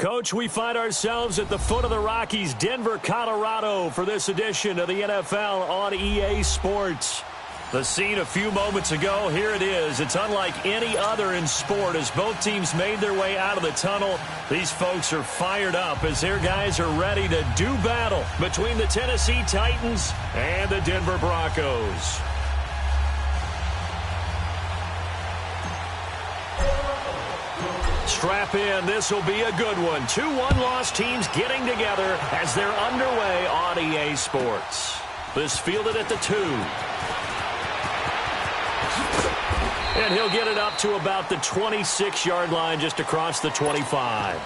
Coach, we find ourselves at the foot of the Rockies, Denver, Colorado, for this edition of the NFL on EA Sports. The scene a few moments ago, here it is. It's unlike any other in sport as both teams made their way out of the tunnel. These folks are fired up as their guys are ready to do battle between the Tennessee Titans and the Denver Broncos. Strap in. This will be a good one. 2 one-loss teams getting together as they're underway on EA Sports. This fielded at the 2. And he'll get it up to about the 26-yard line, just across the 25.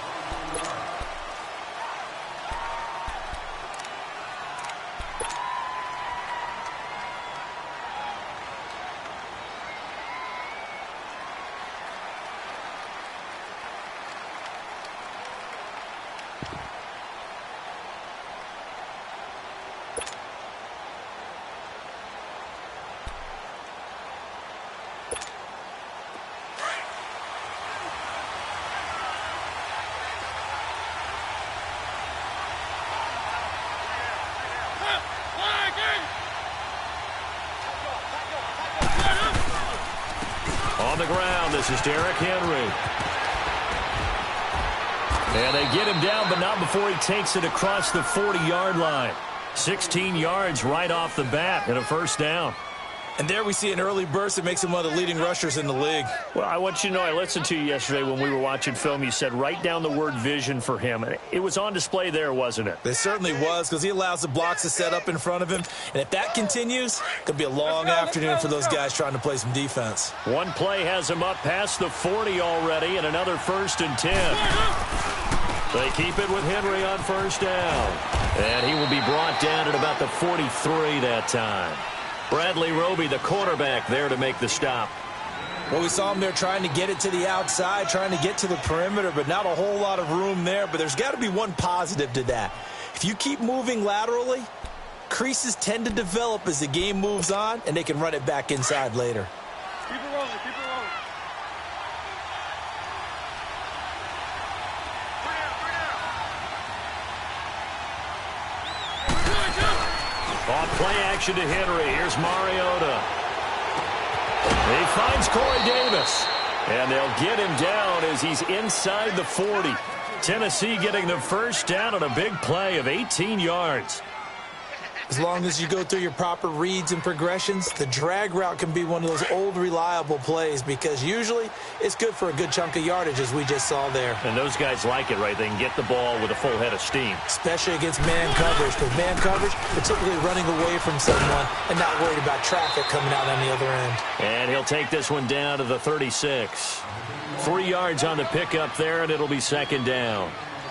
On the ground, this is Derrick Henry. And they get him down, but not before he takes it across the 40-yard line. 16 yards right off the bat and a first down. And there we see an early burst that makes him one of the leading rushers in the league. Well, I want you to know, I listened to you yesterday when we were watching film. You said write down the word vision for him. It was on display there, wasn't it? It certainly was, because he allows the blocks to set up in front of him. And if that continues, it could be a long afternoon for those guys trying to play some defense. One play has him up past the 40 already, and another 1st and 10. They keep it with Henry on first down. And he will be brought down at about the 43 that time. Bradley Roby, the quarterback, there to make the stop. Well, we saw him there trying to get it to the outside, trying to get to the perimeter, but not a whole lot of room there. But there's got to be one positive to that. If you keep moving laterally, creases tend to develop as the game moves on, and they can run it back inside later. Keep it rolling, keep it rolling. Off play action to Henry. Here's Mariota. He finds Corey Davis. And they'll get him down as he's inside the 40. Tennessee getting the first down on a big play of 18 yards. As long as you go through your proper reads and progressions, the drag route can be one of those old reliable plays because usually it's good for a good chunk of yardage, as we just saw there. And those guys like it, right? They can get the ball with a full head of steam. Especially against man coverage, because man coverage, particularly running away from someone and not worried about traffic coming out on the other end. And he'll take this one down to the 36. 3 yards on the pickup there, and it'll be second down.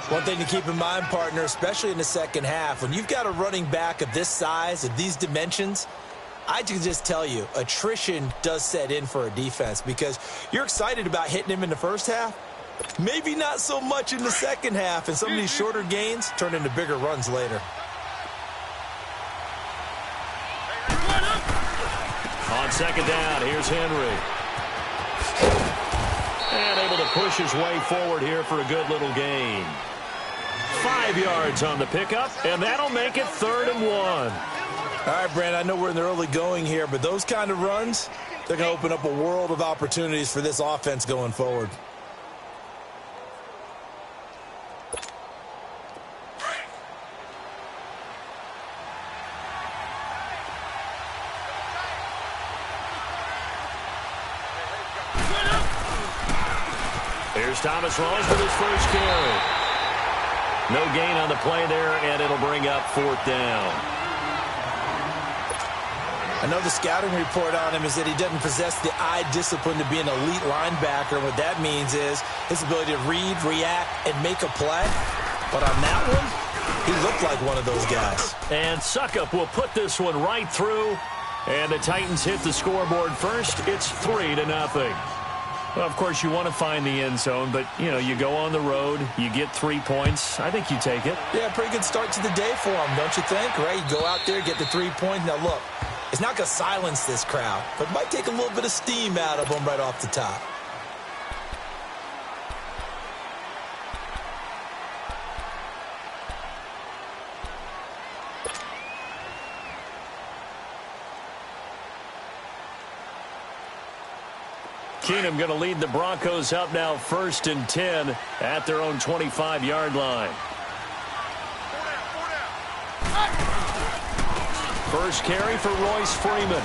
One thing to keep in mind, partner, especially in the second half, when you've got a running back of this size, of these dimensions, I can just tell you, attrition does set in for a defense because you're excited about hitting him in the first half, maybe not so much in the second half, and some of these shorter gains turn into bigger runs later. On second down, here's Henry. And able to push his way forward here for a good little gain. 5 yards on the pickup, and that'll make it 3rd and 1. All right, Brandon, I know we're in the early going here, but those kind of runs, they're going to open up a world of opportunities for this offense going forward. Here's Thomas Rawls with his first carry. No gain on the play there, and it'll bring up 4th down. I know the scouting report on him is that he doesn't possess the eye discipline to be an elite linebacker. What that means is his ability to read, react, and make a play. But on that one, he looked like one of those guys. And Suckup will put this one right through, and the Titans hit the scoreboard first. It's 3-0. Well, of course, you want to find the end zone, but, you know, you go on the road, you get 3 points. I think you take it. Yeah, pretty good start to the day for him, don't you think? Right? You go out there, get the 3 points. Now, look, it's not going to silence this crowd, but it might take a little bit of steam out of them right off the top. Keenum going to lead the Broncos up now 1st and 10 at their own 25-yard line. First carry for Royce Freeman.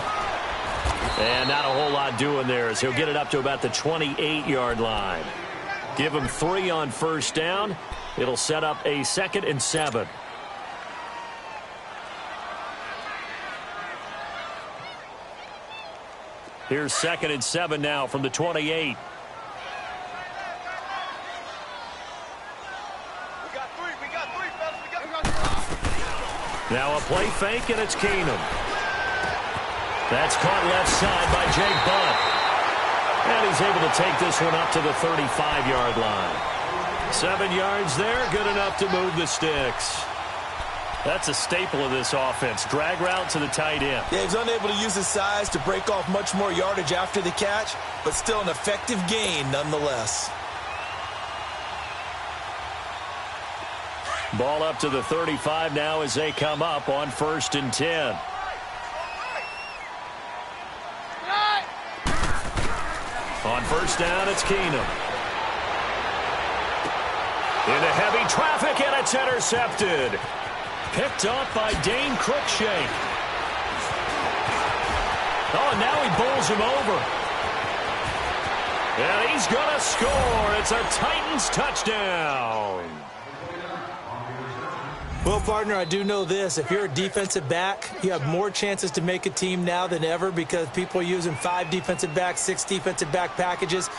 And not a whole lot doing there as he'll get it up to about the 28-yard line. Give him 3 on first down. It'll set up a 2nd and 7. Here's 2nd and 7 now from the 28. Now a play fake, and it's Keenum. That's caught left side by Jake Butt. And he's able to take this one up to the 35-yard line. 7 yards there, good enough to move the sticks. That's a staple of this offense. Drag route to the tight end. Yeah, he's unable to use his size to break off much more yardage after the catch, but still an effective gain nonetheless. Ball up to the 35 now as they come up on 1st and 10. On first down, it's Keenum. Into heavy traffic, and it's intercepted. Picked off by Dane Cruikshank. Oh, and now he bowls him over. And he's going to score. It's a Titans touchdown. Well, partner, I do know this. If you're a defensive back, you have more chances to make a team now than ever because people are using 5 defensive backs, 6 defensive back packages.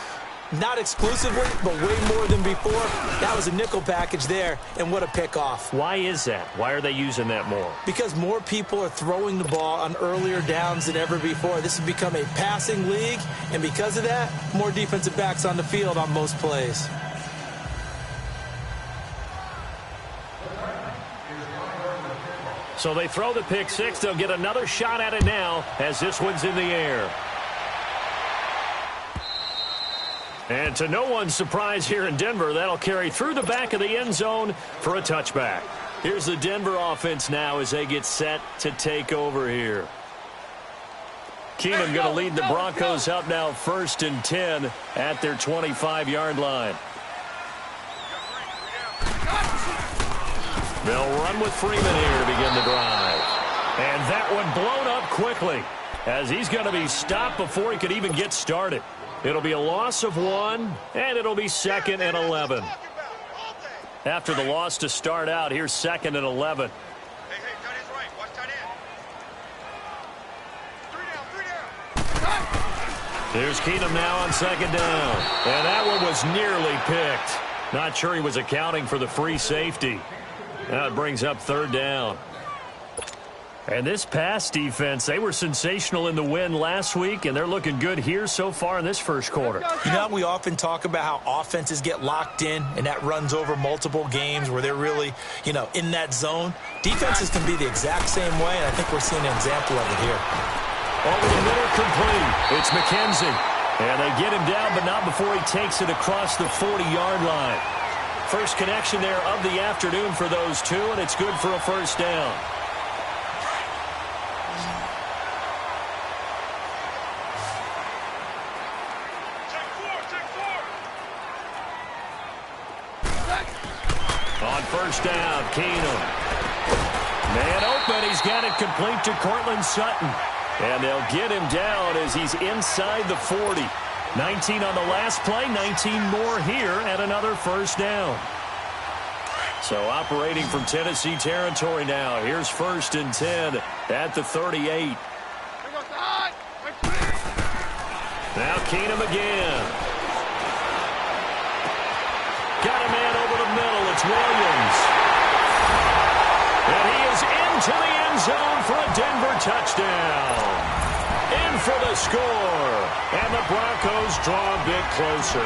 Not exclusively, but way more than before. That was a nickel package there, and what a pickoff. Why is that? Why are they using that more? Because more people are throwing the ball on earlier downs than ever before. This has become a passing league, and because of that, more defensive backs on the field on most plays. So they throw the pick six. They'll get another shot at it now as this one's in the air. And to no one's surprise here in Denver, that'll carry through the back of the end zone for a touchback. Here's the Denver offense now as they get set to take over here. Keenum going to lead the Broncos up now 1st and 10 at their 25-yard line. They'll run with Freeman here to begin the drive. And that one blown up quickly as he's going to be stopped before he could even get started. It'll be a loss of 1, and it'll be 2nd and 11. After the loss to start out, here's 2nd and 11. Hey, tight end's right. Watch tight end. 3 down. Here's Keenum now on 2nd down. And that one was nearly picked. Not sure he was accounting for the free safety. Now it brings up 3rd down. And this pass defense, they were sensational in the win last week, and they're looking good here so far in this first quarter. You know, we often talk about how offenses get locked in, and that runs over multiple games where they're really, in that zone. Defenses can be the exact same way, and I think we're seeing an example of it here. Over the middle, complete. It's McKenzie. And they get him down, but not before he takes it across the 40-yard line. First connection there of the afternoon for those two, and it's good for a first down. On first down, Keenum. Man open, he's got it complete to Cortland Sutton. And they'll get him down as he's inside the 40. 19 on the last play, 19 more here at another first down. So operating from Tennessee territory now. Here's 1st and 10 at the 38. Now Keenum again. Got a man over the middle. It's Williams. And he is into the end zone for a Denver touchdown. In for the score. And the Broncos draw a bit closer.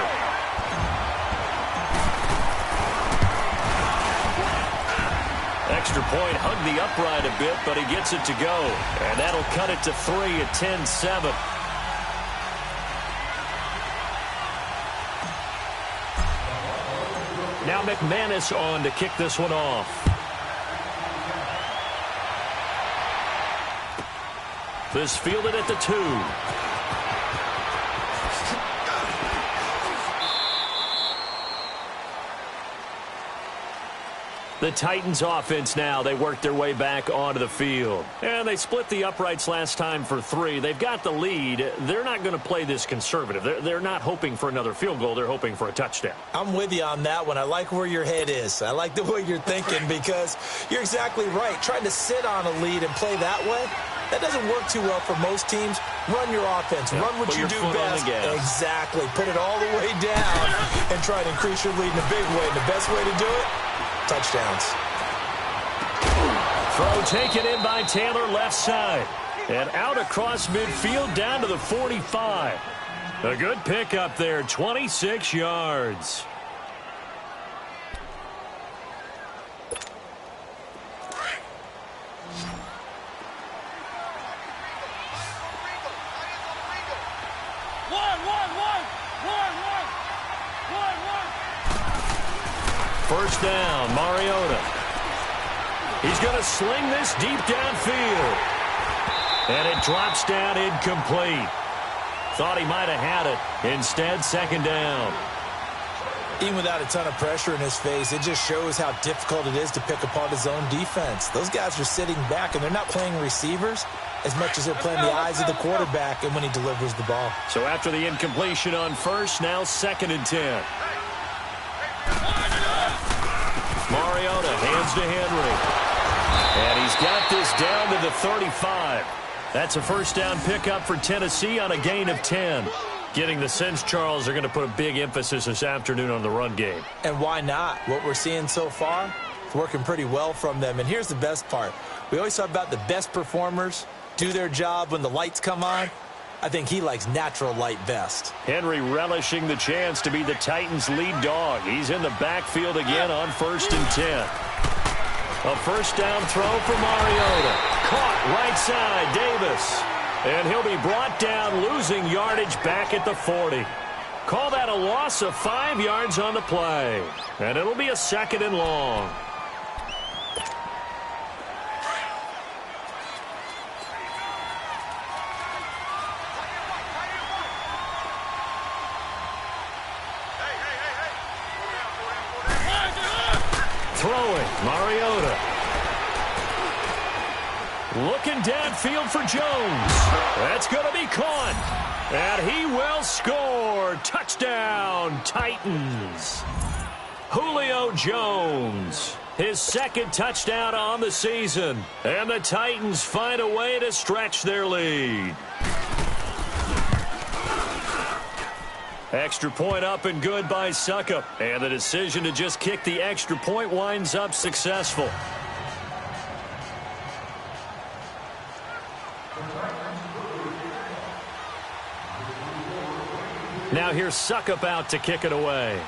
Extra point hugged the upright a bit, but he gets it to go. And that'll cut it to 3 at 10-7. Now McManus on to kick this one off. This fielded at the 2. The Titans offense now, they work their way back onto the field. And they split the uprights last time for 3. They've got the lead. They're not going to play this conservative. They're not hoping for another field goal. They're hoping for a touchdown. I'm with you on that one. I like where your head is. I like the way you're thinking because you're exactly right. Trying to sit on a lead and play that way, that doesn't work too well for most teams. Run your offense. Run what you do best. Exactly. Put it all the way down and try to increase your lead in a big way. And the best way to do it, touchdowns. Throw taken in by Taylor left side. And out across midfield down to the 45. A good pickup there, 26 yards. First down, Mariota. He's going to sling this deep downfield. And it drops down incomplete. Thought he might have had it. Instead, second down. Even without a ton of pressure in his face, it just shows how difficult it is to pick apart his own defense. Those guys are sitting back, and they're not playing receivers as much as they're playing the eyes of the quarterback and when he delivers the ball. So after the incompletion on first, now 2nd and 10. Mariota hands to Henry. And he's got this down to the 35. That's a first down pickup for Tennessee on a gain of 10. Getting the sense, Charles, are going to put a big emphasis this afternoon on the run game. And why not? What we're seeing so far, it's working pretty well from them. And here's the best part. We always talk about the best performers do their job when the lights come on. I think he likes natural light best. Henry relishing the chance to be the Titans' lead dog. He's in the backfield again on 1st and 10. A first down throw for Mariota. Caught right side, Davis. And he'll be brought down, losing yardage back at the 40. Call that a loss of 5 yards on the play. And it'll be a 2nd and long. Throwing, Mariota. Looking downfield for Jones. That's going to be caught. And he will score. Touchdown, Titans. Julio Jones. His 2nd touchdown on the season. And the Titans find a way to stretch their lead. Extra point up and good by Suckup. And the decision to just kick the extra point winds up successful. Now here's Suckup out to kick it away.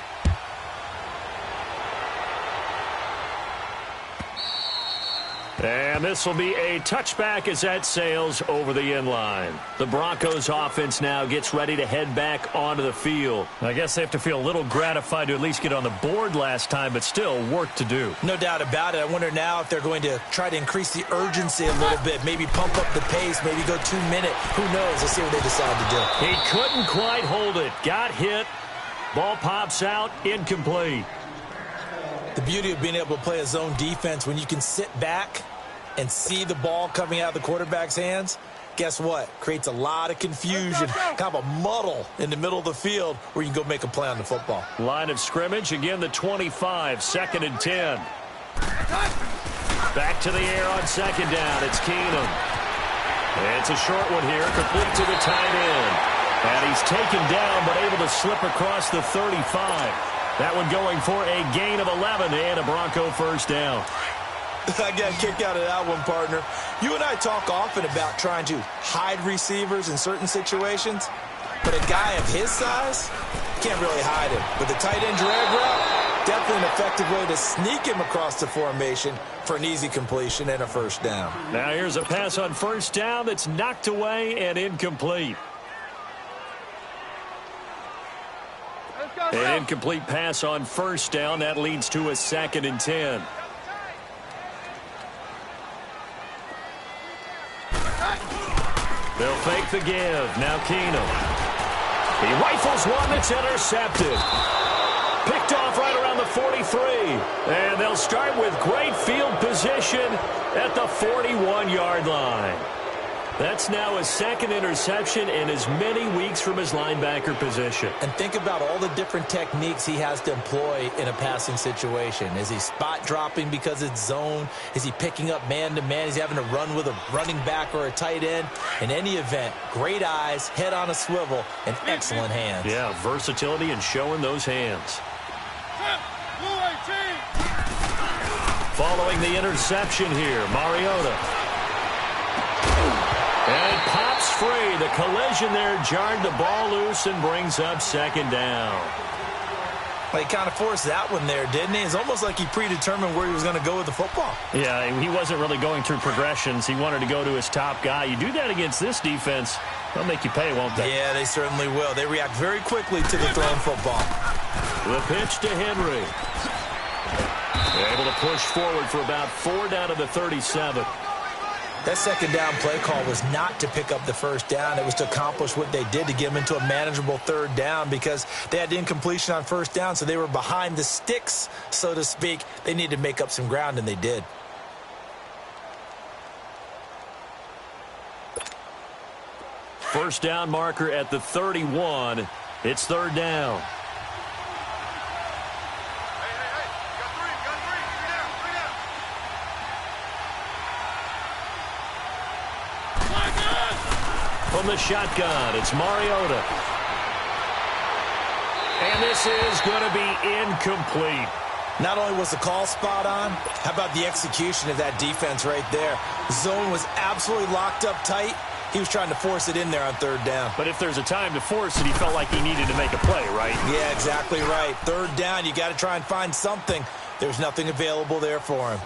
And this will be a touchback as that sails over the end line. The Broncos offense now gets ready to head back onto the field. I guess they have to feel a little gratified to at least get on the board last time, but still work to do. No doubt about it. I wonder now if they're going to try to increase the urgency a little bit, maybe pump up the pace, maybe go 2-minute. Who knows? Let's see what they decide to do. He couldn't quite hold it. Got hit. Ball pops out. Incomplete. The beauty of being able to play a zone defense when you can sit back and see the ball coming out of the quarterback's hands, guess what? Creates a lot of confusion, kind of a muddle in the middle of the field where you can go make a play on the football. Line of scrimmage, again the 25, 2nd and 10. Back to the air on 2nd down. It's Keenum. It's a short one here, complete to the tight end. And he's taken down but able to slip across the 35. That one going for a gain of 11 and a Bronco first down. I got a kick out of that one, partner. You and I talk often about trying to hide receivers in certain situations, but a guy of his size can't really hide him. With the tight end drag route, definitely an effective way to sneak him across the formation for an easy completion and a first down. Now here's a pass on first down that's knocked away and incomplete. An incomplete pass on first down. That leads to a 2nd and 10. They'll fake the give. Now Keenum. He rifles one that's intercepted. Picked off right around the 45. three. And they'll start with great field position at the 41-yard line. That's now his second interception in as many weeks from his linebacker position. And think about all the different techniques he has to employ in a passing situation. Is he spot dropping because it's zone? Is he picking up man-to-man? Is he having to run with a running back or a tight end? In any event, great eyes, head on a swivel, and excellent hands. Yeah, versatility and showing those hands. Following the interception here, Mariota. And it pops free. The collision there jarred the ball loose and brings up second down. Well, he kind of forced that one there, didn't he? It's almost like he predetermined where he was going to go with the football. Yeah, he wasn't really going through progressions. He wanted to go to his top guy. You do that against this defense, they'll make you pay, won't they? Yeah, they certainly will. They react very quickly to the thrown football. The pitch to Henry. They're able to push forward for about 4 down to the 37. That second down play call was not to pick up the first down. It was to accomplish what they did, to get them into a manageable third down, because they had incompletion on first down, so they were behind the sticks, so to speak. They needed to make up some ground, and they did. First down marker at the 31. It's third down. From the shotgun, it's Mariota. And this is going to be incomplete. Not only was the call spot on, how about the execution of that defense right there? Zone was absolutely locked up tight. He was trying to force it in there on third down. But if there's a time to force it, he felt like he needed to make a play, right? Yeah, exactly right. Third down, you got to try and find something. There's nothing available there for him.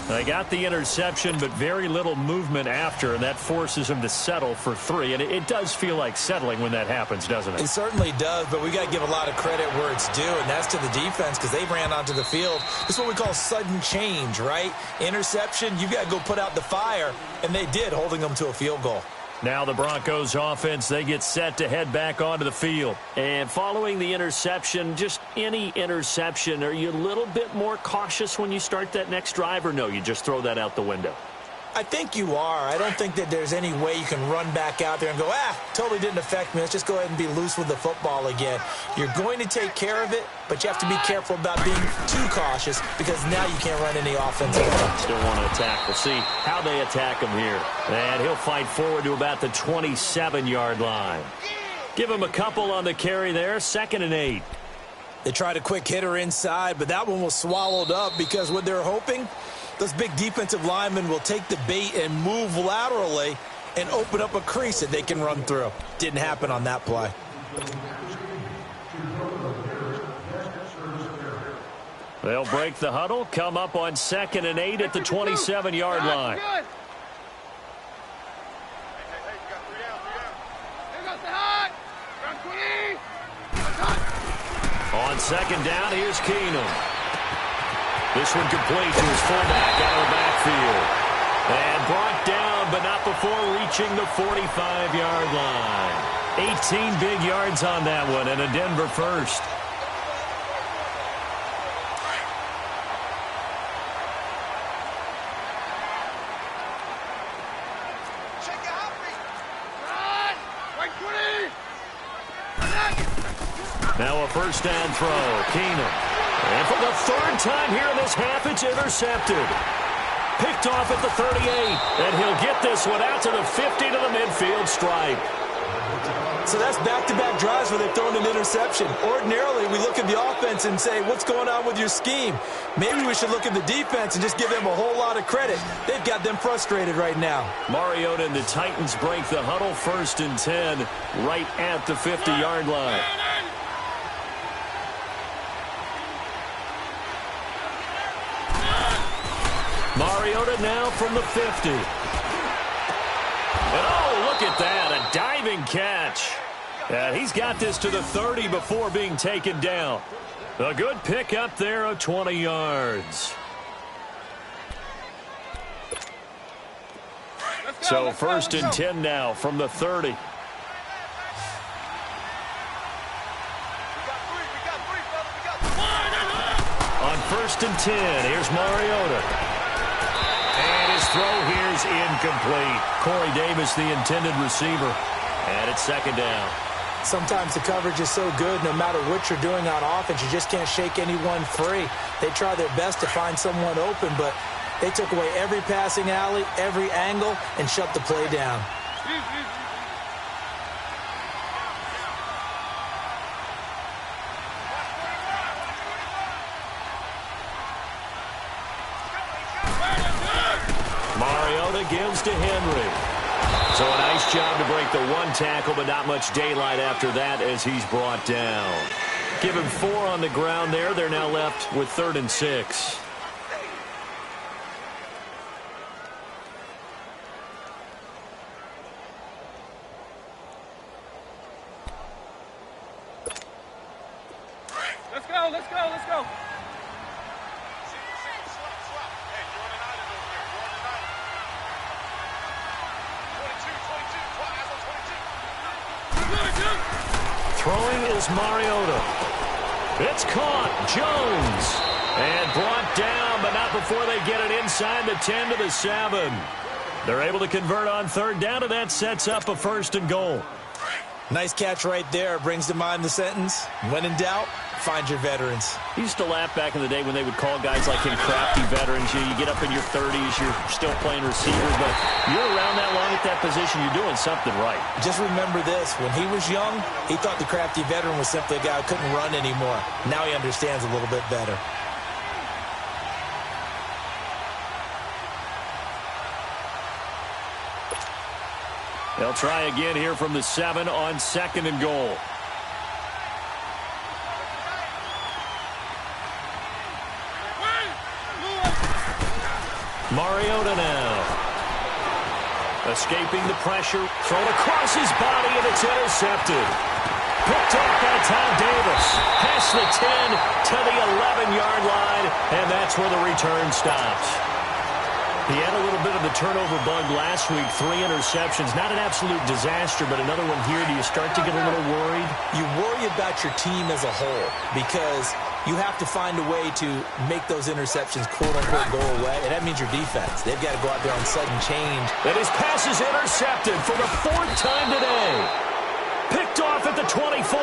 They got the interception, but very little movement after, and that forces him to settle for 3. And it does feel like settling when that happens, doesn't it? It certainly does, but we got to give a lot of credit where it's due, and that's to the defense, because they ran onto the field. This is what we call sudden change, right? Interception, you got to go put out the fire, and they did, holding them to a field goal. Now the Broncos offense, they get set to head back onto the field. And following the interception, just any interception, are you a little bit more cautious when you start that next drive, or no, you just throw that out the window? I think you are. I don't think that there's any way you can run back out there and go, totally didn't affect me. Let's just go ahead and be loose with the football again. You're going to take care of it, but you have to be careful about being too cautious, because now you can't run any offense at all. Still want to attack. We'll see how they attack him here. And he'll fight forward to about the 27-yard line. Give him a couple on the carry there. 2nd and 8. They tried a quick hitter inside, but that one was swallowed up, because what they're hoping, those big defensive linemen will take the bait and move laterally and open up a crease that they can run through. Didn't happen on that play. They'll break the huddle, come up on 2nd and 8 at the 27-yard line. On 2nd down, here's Keenum. This one complete to his fullback out of the backfield. And brought down, but not before reaching the 45-yard line. 18 big yards on that one, and a Denver first. Now a first down throw. Keenum. And for the 3rd time here in this half, it's intercepted. Picked off at the 38. And he'll get this one out to the 50 to the midfield stripe. So that's back-to-back drives where they've thrown an interception. Ordinarily, we look at the offense and say, what's going on with your scheme? Maybe we should look at the defense and just give them a whole lot of credit. They've got them frustrated right now. Mariota and the Titans break the huddle. 1st and 10 right at the 50-yard line. Mariota now from the 50. And oh, look at that, a diving catch. And he's got this to the 30 before being taken down. A good pickup there of 20 yards. So 1st and 10 now from the 30. On 1st and 10. Here's Mariota. And his throw here's incomplete. Corey Davis, the intended receiver. And it's 2nd down. Sometimes the coverage is so good, no matter what you're doing on offense, you just can't shake anyone free. They try their best to find someone open, but they took away every passing alley, every angle, and shut the play down. Mariota gives to Henry. So a nice job to break the 1 tackle, but not much daylight after that as he's brought down. Give him 4 on the ground there. They're now left with 3rd and 6. Let's go, let's go, let's go. Hey, you're on an island over there. You're on an island. 22. Throwing is Mariota. It's caught. Jones. And brought down, but not before they get it inside the 10 to the 7. They're able to convert on 3rd down, and that sets up a 1st and goal. Nice catch right there. Brings to mind the sentence, when in doubt, find your veterans. I used to laugh back in the day when they would call guys like him crafty veterans. You get up in your 30s, you're still playing receiver, but you're around that long at that position, you're doing something right. Just remember this. When he was young, he thought the crafty veteran was simply a guy who couldn't run anymore. Now he understands a little bit better. They'll try again here from the 7 on 2nd and goal. Mariota now. Escaping the pressure. Thrown across his body, and it's intercepted. Picked off by Tom Davis. Past the 10 to the 11-yard line, and that's where the return stops. He had a little bit of the turnover bug last week, 3 interceptions. Not an absolute disaster, but another one here. Do you start to get a little worried? You worry about your team as a whole because you have to find a way to make those interceptions, quote-unquote, go away, and that means your defense. They've got to go out there on sudden change. And his pass is intercepted for the 4th time today. Picked off at the 24.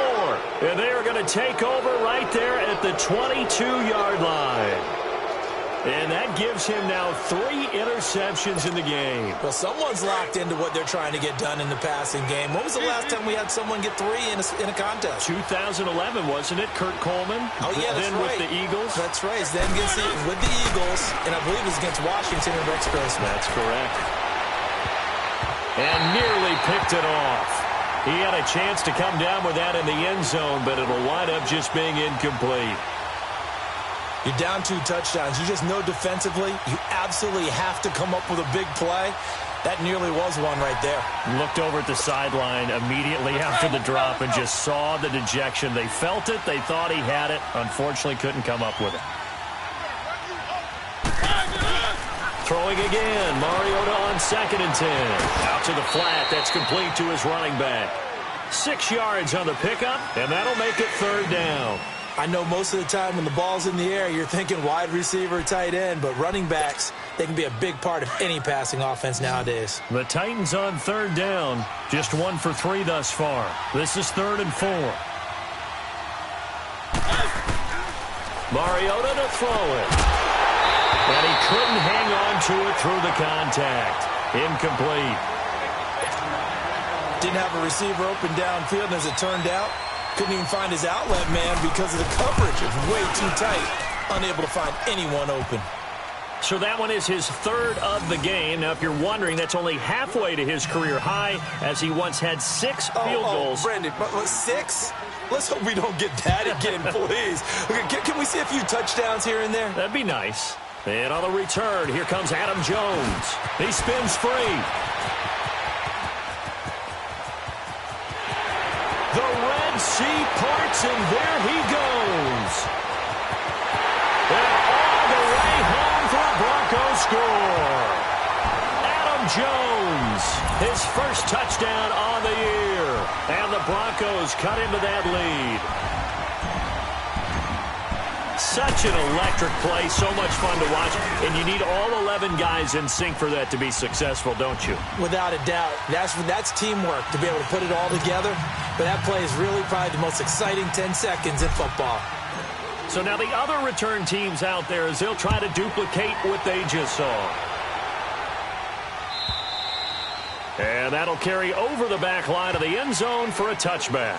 And they are going to take over right there at the 22-yard line. And that gives him now 3 interceptions in the game. Well, someone's locked into what they're trying to get done in the passing game. When was the last time we had someone get 3 in a contest? 2011, wasn't it? Kurt Coleman? Oh, yeah, that's then right. with the Eagles? That's right. Then with the Eagles, and I believe it was against Washington and Rex Grossman. That's correct. And nearly picked it off. He had a chance to come down with that in the end zone, but it'll wind up just being incomplete. You're down 2 touchdowns. You just know defensively you absolutely have to come up with a big play. That nearly was one right there. Looked over at the sideline immediately after the drop and just saw the dejection. They felt it. They thought he had it. Unfortunately, couldn't come up with it. Throwing again. Mariota on 2nd and 10. Out to the flat. That's complete to his running back. 6 yards on the pickup, and that'll make it 3rd down. I know most of the time when the ball's in the air, you're thinking wide receiver, tight end, but running backs, they can be a big part of any passing offense nowadays. The Titans on 3rd down. Just 1 for 3 thus far. This is 3rd and 4. Mariota to throw it. And he couldn't hang on to it through the contact. Incomplete. Didn't have a receiver open downfield, and as it turned out, couldn't even find his outlet man because of the coverage. It's way too tight. Unable to find anyone open. So that one is his 3rd of the game. Now, if you're wondering, that's only halfway to his career high, as he once had 6 field goals. Brandon, but 6? Let's hope we don't get that again, please. Okay, can we see a few touchdowns here and there? That'd be nice. And on the return, here comes Adam Jones. He spins free. The Red Sea parts, and there he goes. And all the way home for a Broncos score. Adam Jones, his first touchdown on the year. And the Broncos cut into that lead. such an electric play, so much fun to watch, and you need all 11 guys in sync for that to be successful, don't you? Without a doubt. That's teamwork to be able to put it all together. But that play is really probably the most exciting 10 seconds in football. So now the other return teams out there as they'll try to duplicate what they just saw. And that'll carry over the back line of the end zone for a touchback.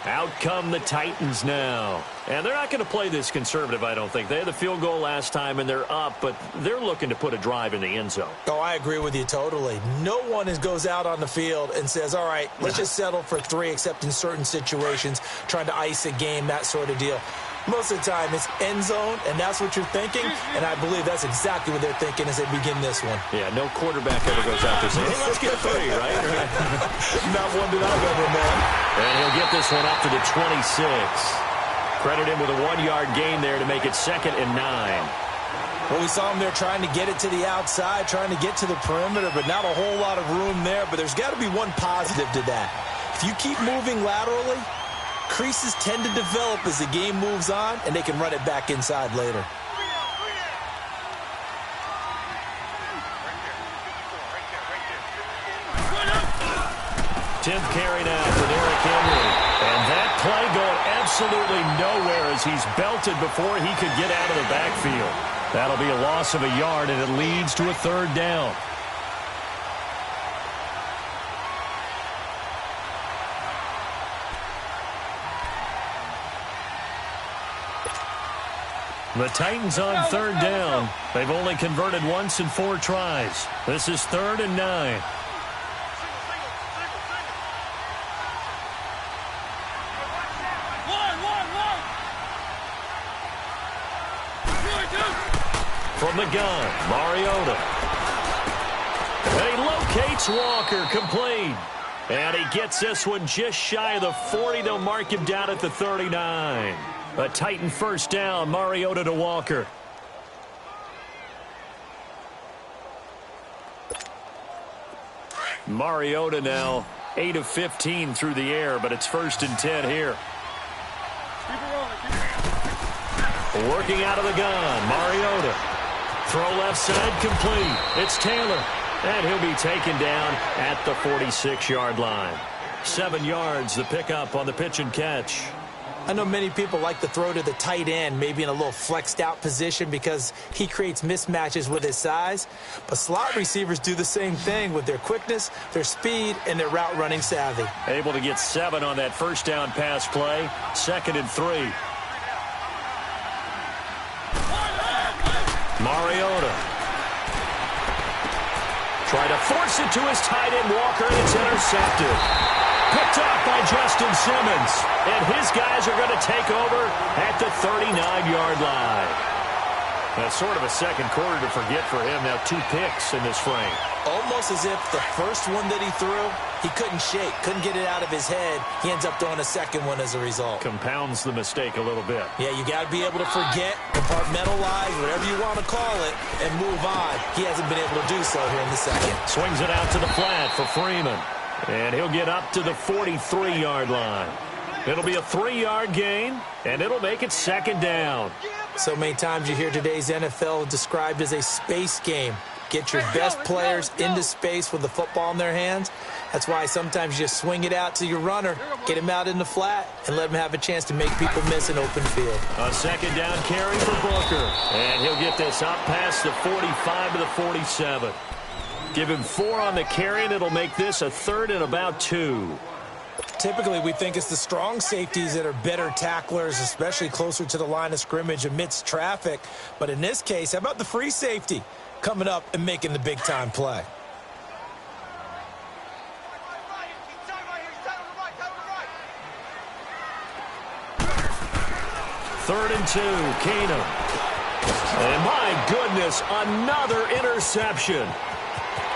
Out come the Titans now. And they're not going to play this conservative, I don't think. They had the field goal last time, and they're up, but they're looking to put a drive in the end zone. Oh, I agree with you totally. No one goes out on the field and says, all right, let's just settle for 3, except in certain situations, trying to ice a game, that sort of deal. Most of the time, it's end zone, and that's what you're thinking, and I believe that's exactly what they're thinking as they begin this one. Yeah, no quarterback ever goes out there saying, hey, let's get 3, right? Not one that I've ever met. And he'll get this one up to the 26. Credit him with a 1-yard gain there to make it 2nd and 9. Well, we saw him there trying to get it to the outside, trying to get to the perimeter, but not a whole lot of room there. But there's got to be one positive to that. If you keep moving laterally, creases tend to develop as the game moves on, and they can run it back inside later. Tenth carry now for Derrick Henry. And that play going absolutely nowhere as he's belted before he could get out of the backfield. That'll be a loss of a yard, and it leads to a 3rd down. The Titans on 3rd down. They've only converted once in 4 tries. This is 3rd and 9. From the gun, Mariota. And he locates Walker, complete. And he gets this one just shy of the 40. They'll mark him down at the 39. A Titan 1st down, Mariota to Walker. Mariota now 8 of 15 through the air, but it's 1st and 10 here. Working out of the gun, Mariota. Throw left side, complete. It's Taylor, and he'll be taken down at the 46-yard line. 7 yards, the pickup on the pitch and catch. I know many people like to throw to the tight end, maybe in a little flexed out position because he creates mismatches with his size. But slot receivers do the same thing with their quickness, their speed, and their route running savvy. Able to get 7 on that 1st down pass play. 2nd and 3. Mariota. Try to force it to his tight end, Walker, and it's intercepted. Picked off by Justin Simmons. And his guys are going to take over at the 39-yard line. That's sort of a second quarter to forget for him. Now 2 picks in this frame. Almost as if the first one that he threw, he couldn't shake, couldn't get it out of his head. He ends up throwing a second one as a result. Compounds the mistake a little bit. Yeah, you got to be able to forget, compartmentalize, whatever you want to call it, and move on. He hasn't been able to do so here in the second. Swings it out to the flat for Freeman. And he'll get up to the 43-yard line. It'll be a 3-yard gain, and it'll make it 2nd down. So many times you hear today's NFL described as a space game. Get your best players into space with the football in their hands. That's why sometimes you just swing it out to your runner, get him out in the flat, and let him have a chance to make people miss an open field. A 2nd down carry for Booker. And he'll get this up past the 45 to the 47. Give him 4 on the carry, and it'll make this a 3rd and about 2. Typically, we think it's the strong safeties that are better tacklers, especially closer to the line of scrimmage amidst traffic. But in this case, how about the free safety coming up and making the big-time play? Third and 2, Keenum. And my goodness, another interception.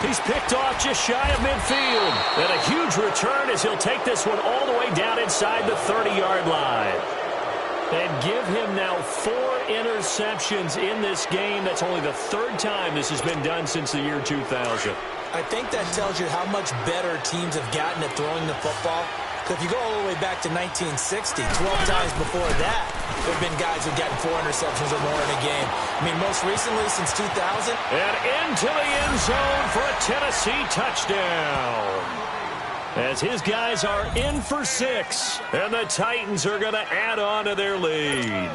He's picked off just shy of midfield. And a huge return as he'll take this one all the way down inside the 30-yard line. And give him now 4 interceptions in this game. That's only the 3rd time this has been done since the year 2000. I think that tells you how much better teams have gotten at throwing the football. If you go all the way back to 1960, 12 times before that, there have been guys who've gotten 4 interceptions or more in a game. I mean, most recently since 2000. And into the end zone for a Tennessee touchdown. As his guys are in for 6, and the Titans are going to add on to their lead.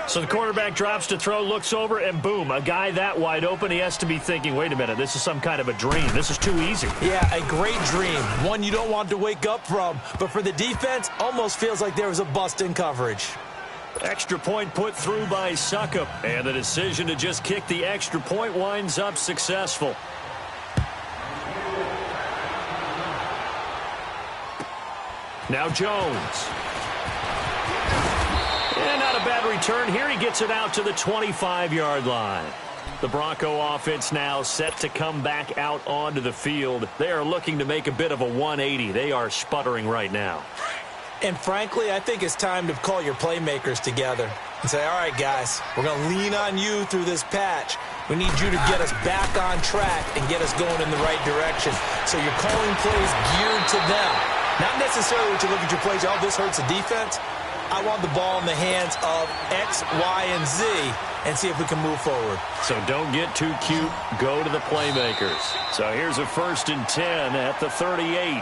So the quarterback drops to throw, looks over, and boom, a guy that wide open, he has to be thinking, wait a minute, this is some kind of a dream. This is too easy. Yeah, a great dream. One you don't want to wake up from. But for the defense, almost feels like there was a bust in coverage. Extra point put through by Suckup. And the decision to just kick the extra point winds up successful. Now Jones. And not a bad return here. He gets it out to the 25-yard line. The Bronco offense now set to come back out onto the field. They are looking to make a bit of a 180. They are sputtering right now. And frankly, I think it's time to call your playmakers together and say, all right, guys, we're going to lean on you through this patch. We need you to get us back on track and get us going in the right direction. So you're calling plays geared to them. Not necessarily when you look at your plays, oh, this hurts the defense. I want the ball in the hands of X, Y, and Z and see if we can move forward. So don't get too cute. Go to the playmakers. So here's a 1st and 10 at the 38.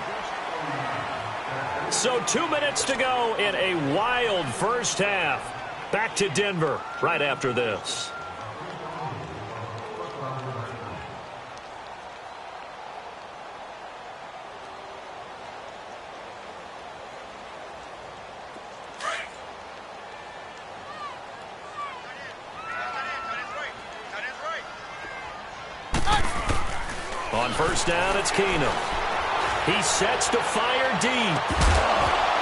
So 2 minutes to go in a wild first half. Back to Denver right after this. On 1st down, it's Keenum. He sets to fire deep.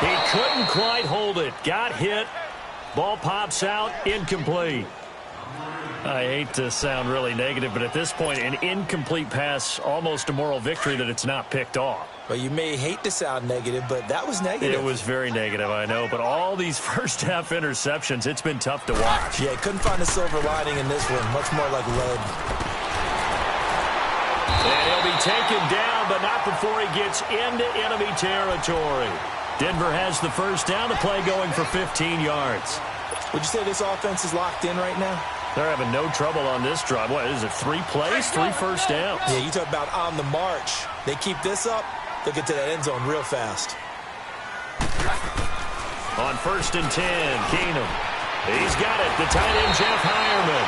He couldn't quite hold it. Got hit. Ball pops out. Incomplete. I hate to sound really negative, but at this point, an incomplete pass, almost a moral victory that it's not picked off. Well, you may hate to sound negative, but that was negative. It was very negative, I know. But all these first-half interceptions, it's been tough to watch. Yeah, couldn't find a silver lining in this one. Much more like lead. And he'll be taken down, but not before he gets into enemy territory. Denver has the 1st down, the play going for 15 yards. Would you say this offense is locked in right now? They're having no trouble on this drive. What is it, 3 plays, 3 first downs? Yeah, you talk about on the march. They keep this up, they'll get to that end zone real fast. On 1st and 10, Keenum. He's got it, the tight end, Jeff Hireman.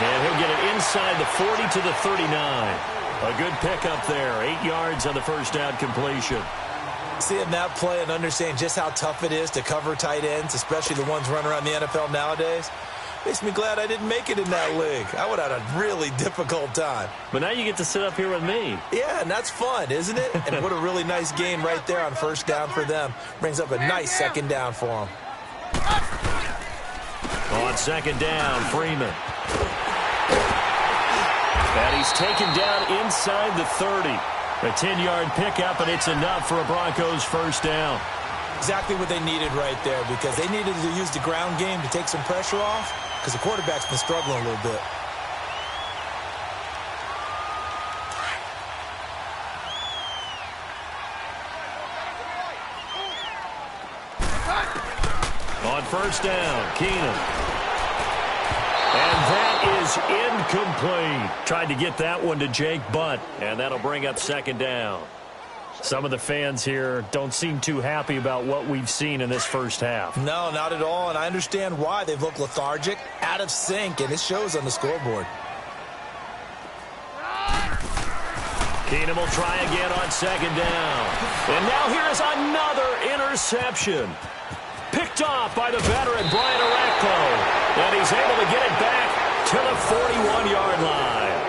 And he'll get it inside the 40 to the 39. A good pickup there, 8 yards on the 1st down completion. Seeing that play and understanding just how tough it is to cover tight ends, especially the ones running around the NFL nowadays, makes me glad I didn't make it in that league. I would have had a really difficult time. But now you get to sit up here with me. Yeah, and that's fun, isn't it? And what a really nice game right there on 1st down for them. Brings up a nice 2nd down for them. On 2nd down, Freeman. And he's taken down inside the 30. A 10-yard pickup, and it's enough for a Broncos 1st down. Exactly what they needed right there, because they needed to use the ground game to take some pressure off, because the quarterback's been struggling a little bit. On 1st down, Keenum. And that is incomplete. Tried to get that one to Jake Butt, and that'll bring up 2nd down. Some of the fans here don't seem too happy about what we've seen in this first half. No, not at all, and I understand why. They've looked lethargic, out of sync, and it shows on the scoreboard. Keenum will try again on 2nd down. And now here's another interception. Picked off by the veteran, Brian Orakpo. And he's able to get it back to the 41-yard line.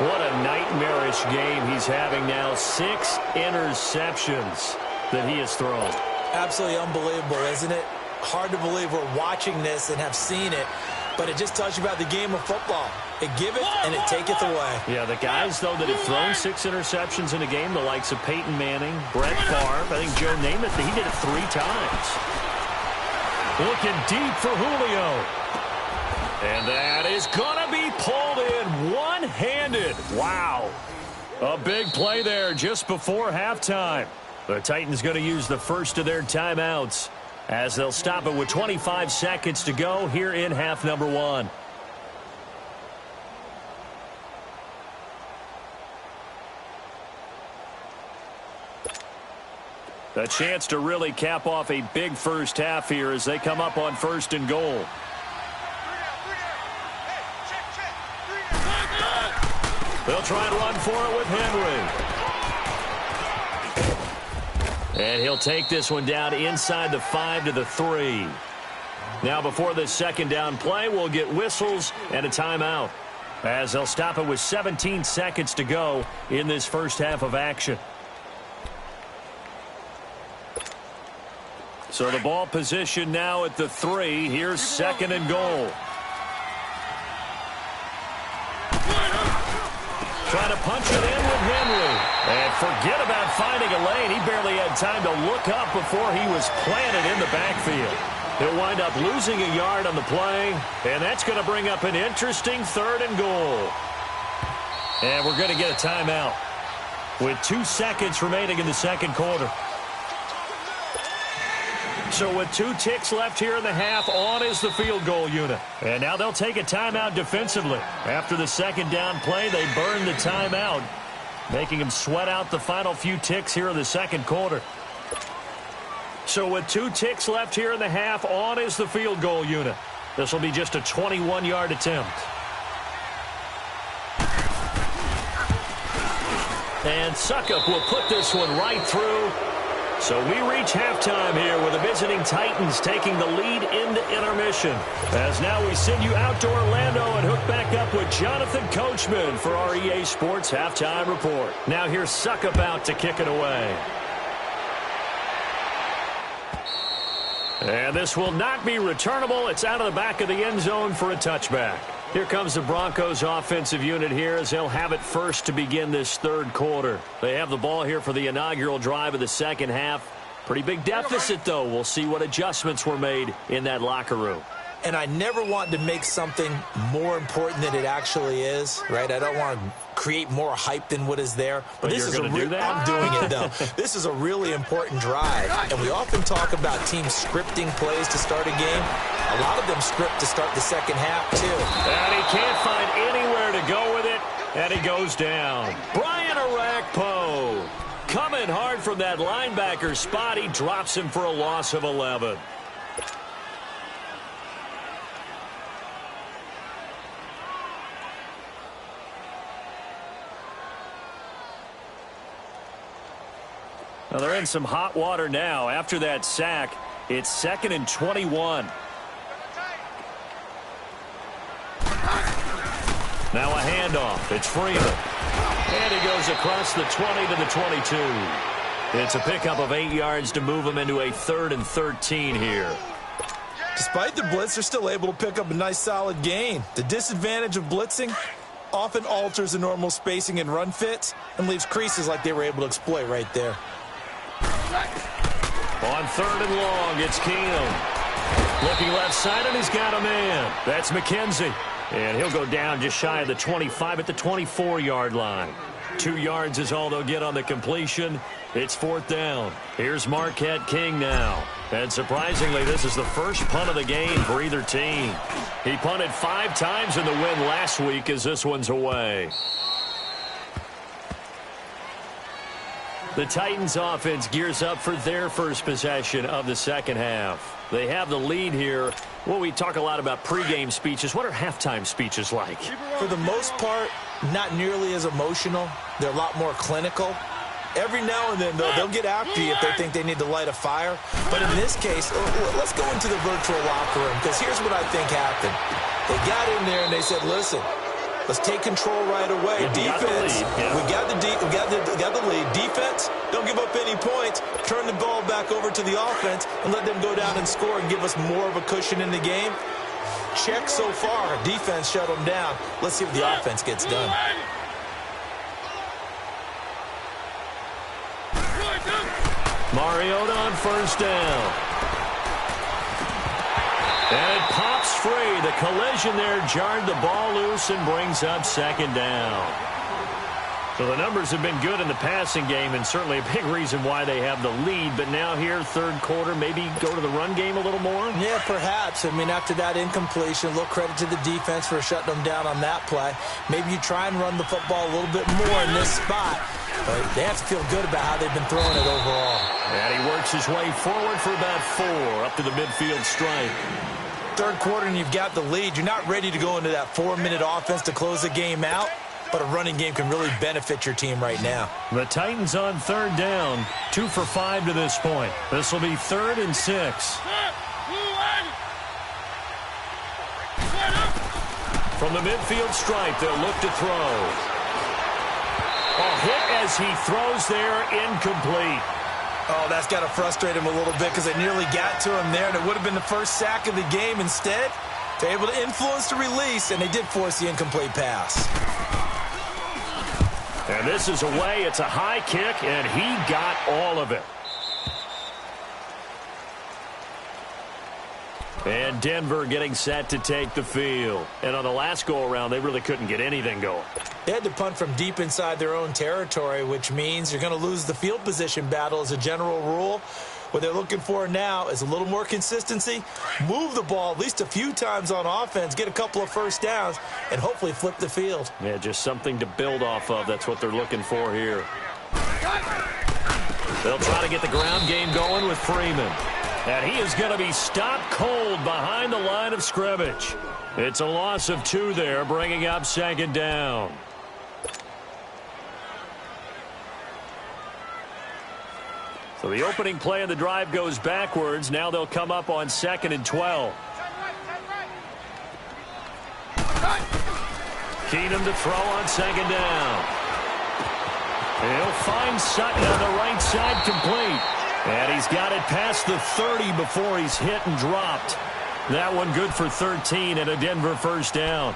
What a nightmarish game he's having now. 6 interceptions that he has thrown. Absolutely unbelievable, isn't it? Hard to believe we're watching this and have seen it, but it just tells you about the game of football. It giveth and it taketh away. Yeah, the guys, though, that have thrown 6 interceptions in a game, the likes of Peyton Manning, Brett Favre, I think Joe Namath, he did it 3 times. Looking deep for Julio. And that is going to be pulled in one-handed. Wow. A big play there just before halftime. The Titans going to use the first of their timeouts as they'll stop it with 25 seconds to go here in half number 1. A chance to really cap off a big first half here as they come up on 1st and goal. They'll try and run for it with Henry. And he'll take this one down inside the 5 to the 3. Now before this second down play, we'll get whistles and a timeout as they'll stop it with 17 seconds to go in this first half of action. So the ball position now at the 3. Here's 2nd and goal. Trying to punch it in with Henry. And forget about finding a lane. He barely had time to look up before he was planted in the backfield. He'll wind up losing a yard on the play. And that's going to bring up an interesting 3rd and goal. And we're going to get a timeout with 2 seconds remaining in the second quarter. So with 2 ticks left here in the half, on is the field goal unit. And now they'll take a timeout defensively. After the second down play, they burn the timeout, making them sweat out the final few ticks here in the second quarter. So with 2 ticks left here in the half, on is the field goal unit. This will be just a 21-yard attempt. And Suckup will put this one right through. So we reach halftime here with the visiting Titans taking the lead into intermission. As now we send you out to Orlando and hook back up with Jonathan Coachman for our EA Sports Halftime Report. Now here's Suckup out to kick it away. And this will not be returnable. It's out of the back of the end zone for a touchback. Here comes the Broncos offensive unit here as they'll have it first to begin this third quarter. They have the ball here for the inaugural drive of the second half. Pretty big deficit, though. We'll see what adjustments were made in that locker room. And I never want to make something more important than it actually is, right? I don't want to create more hype than what is there. But this is I'm doing it, though. This is a really important drive. And we often talk about teams scripting plays to start a game. A lot of them script to start the second half, too. And he can't find anywhere to go with it. And he goes down. Brian Arakpo coming hard from that linebacker spot. He drops him for a loss of 11. Well, they're in some hot water now. After that sack, it's 2nd and 21. Now a handoff. It's Freeman. And he goes across the 20 to the 22. It's a pickup of 8 yards to move him into a 3rd and 13 here. Despite the blitz, they're still able to pick up a nice solid gain. The disadvantage of blitzing often alters the normal spacing and run fits and leaves creases like they were able to exploit right there. On 3rd and long, it's Keenum. Looking left side, and he's got a man. That's McKenzie. And he'll go down just shy of the 25 at the 24-yard line. 2 yards is all they'll get on the completion. It's 4th down. Here's Marquette King now. And surprisingly, this is the first punt of the game for either team. He punted 5 times in the win last week as this one's away. The Titans offense gears up for their first possession of the second half. They have the lead here. Well, we talk a lot about pregame speeches. What are halftime speeches like? For the most part, not nearly as emotional. They're a lot more clinical. Every now and then, though, they'll get after you if they think they need to light a fire. But in this case, let's go into the virtual locker room, because here's what I think happened. They got in there and they said, listen, let's take control right away. Defense, we got the lead. Defense, don't give up any points. Turn the ball back over to the offense and let them go down and score and give us more of a cushion in the game. Check so far. Defense shut them down. Let's see what the offense gets done. Mariota on 1st down. And it pops free. The collision there jarred the ball loose and brings up 2nd down. So the numbers have been good in the passing game, and certainly a big reason why they have the lead. But now here, third quarter, maybe go to the run game a little more? Yeah, perhaps. I mean, after that incompletion, a little credit to the defense for shutting them down on that play. Maybe you try and run the football a little bit more in this spot. But they have to feel good about how they've been throwing it overall. And he works his way forward for about 4 up to the midfield stripe. Third quarter and you've got the lead. You're not ready to go into that 4-minute offense to close the game out. But a running game can really benefit your team right now. The Titans on third down, 2 for 5 to this point. This will be 3rd and 6. From the midfield stripe, they'll look to throw. A hit as he throws there, incomplete. Oh, that's got to frustrate him a little bit because they nearly got to him there, and it would have been the first sack of the game. Instead, they're able to influence the release, and they did force the incomplete pass. And this is away. It's a high kick, and he got all of it. And Denver getting set to take the field. And on the last go-around, they really couldn't get anything going. They had to punt from deep inside their own territory, which means you're going to lose the field position battle as a general rule. What they're looking for now is a little more consistency, move the ball at least a few times on offense, get a couple of first downs, and hopefully flip the field. Yeah, just something to build off of. That's what they're looking for here. They'll try to get the ground game going with Freeman. And he is going to be stopped cold behind the line of scrimmage. It's a loss of 2 there, bringing up 2nd down. So the opening play of the drive goes backwards. Now they'll come up on 2nd and 12. Keenum to throw on 2nd down. He'll find Sutton on the right side, complete. And he's got it past the 30 before he's hit and dropped. That one good for 13 and a Denver first down.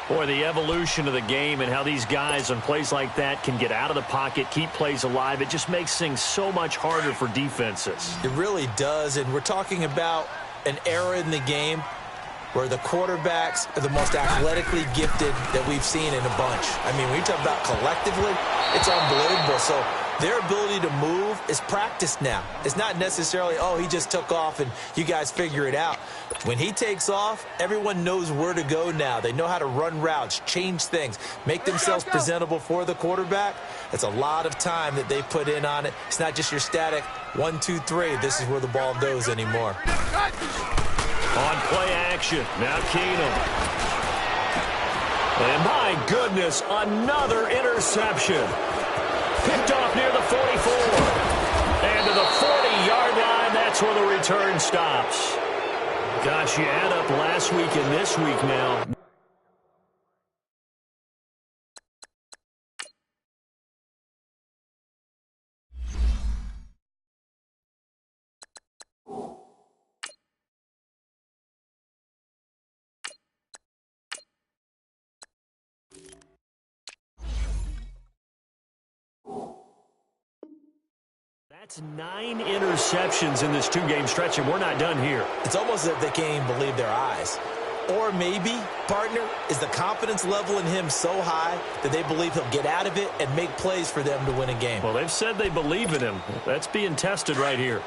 Boy, the evolution of the game and how these guys on plays like that can get out of the pocket, keep plays alive, it just makes things so much harder for defenses. It really does, and we're talking about an era in the game where the quarterbacks are the most athletically gifted that we've seen in a bunch. I mean, when you talk about collectively, it's unbelievable. So their ability to move is practiced now. It's not necessarily, oh, he just took off and you guys figure it out. When he takes off, everyone knows where to go now. They know how to run routes, change things, make themselves presentable for the quarterback. It's a lot of time that they put in on it. It's not just your static 1, 2, 3. This is where the ball goes anymore. On play action, now Keenum. And my goodness, another interception. Picked off near the 44. And to the 40-yard line, that's where the return stops. Gosh, you add up last week and this week now. That's 9 interceptions in this 2-game stretch, and we're not done here. It's almost as if they can't even believe their eyes. Or maybe, partner, is the confidence level in him so high that they believe he'll get out of it and make plays for them to win a game. Well, they've said they believe in him. That's being tested right here.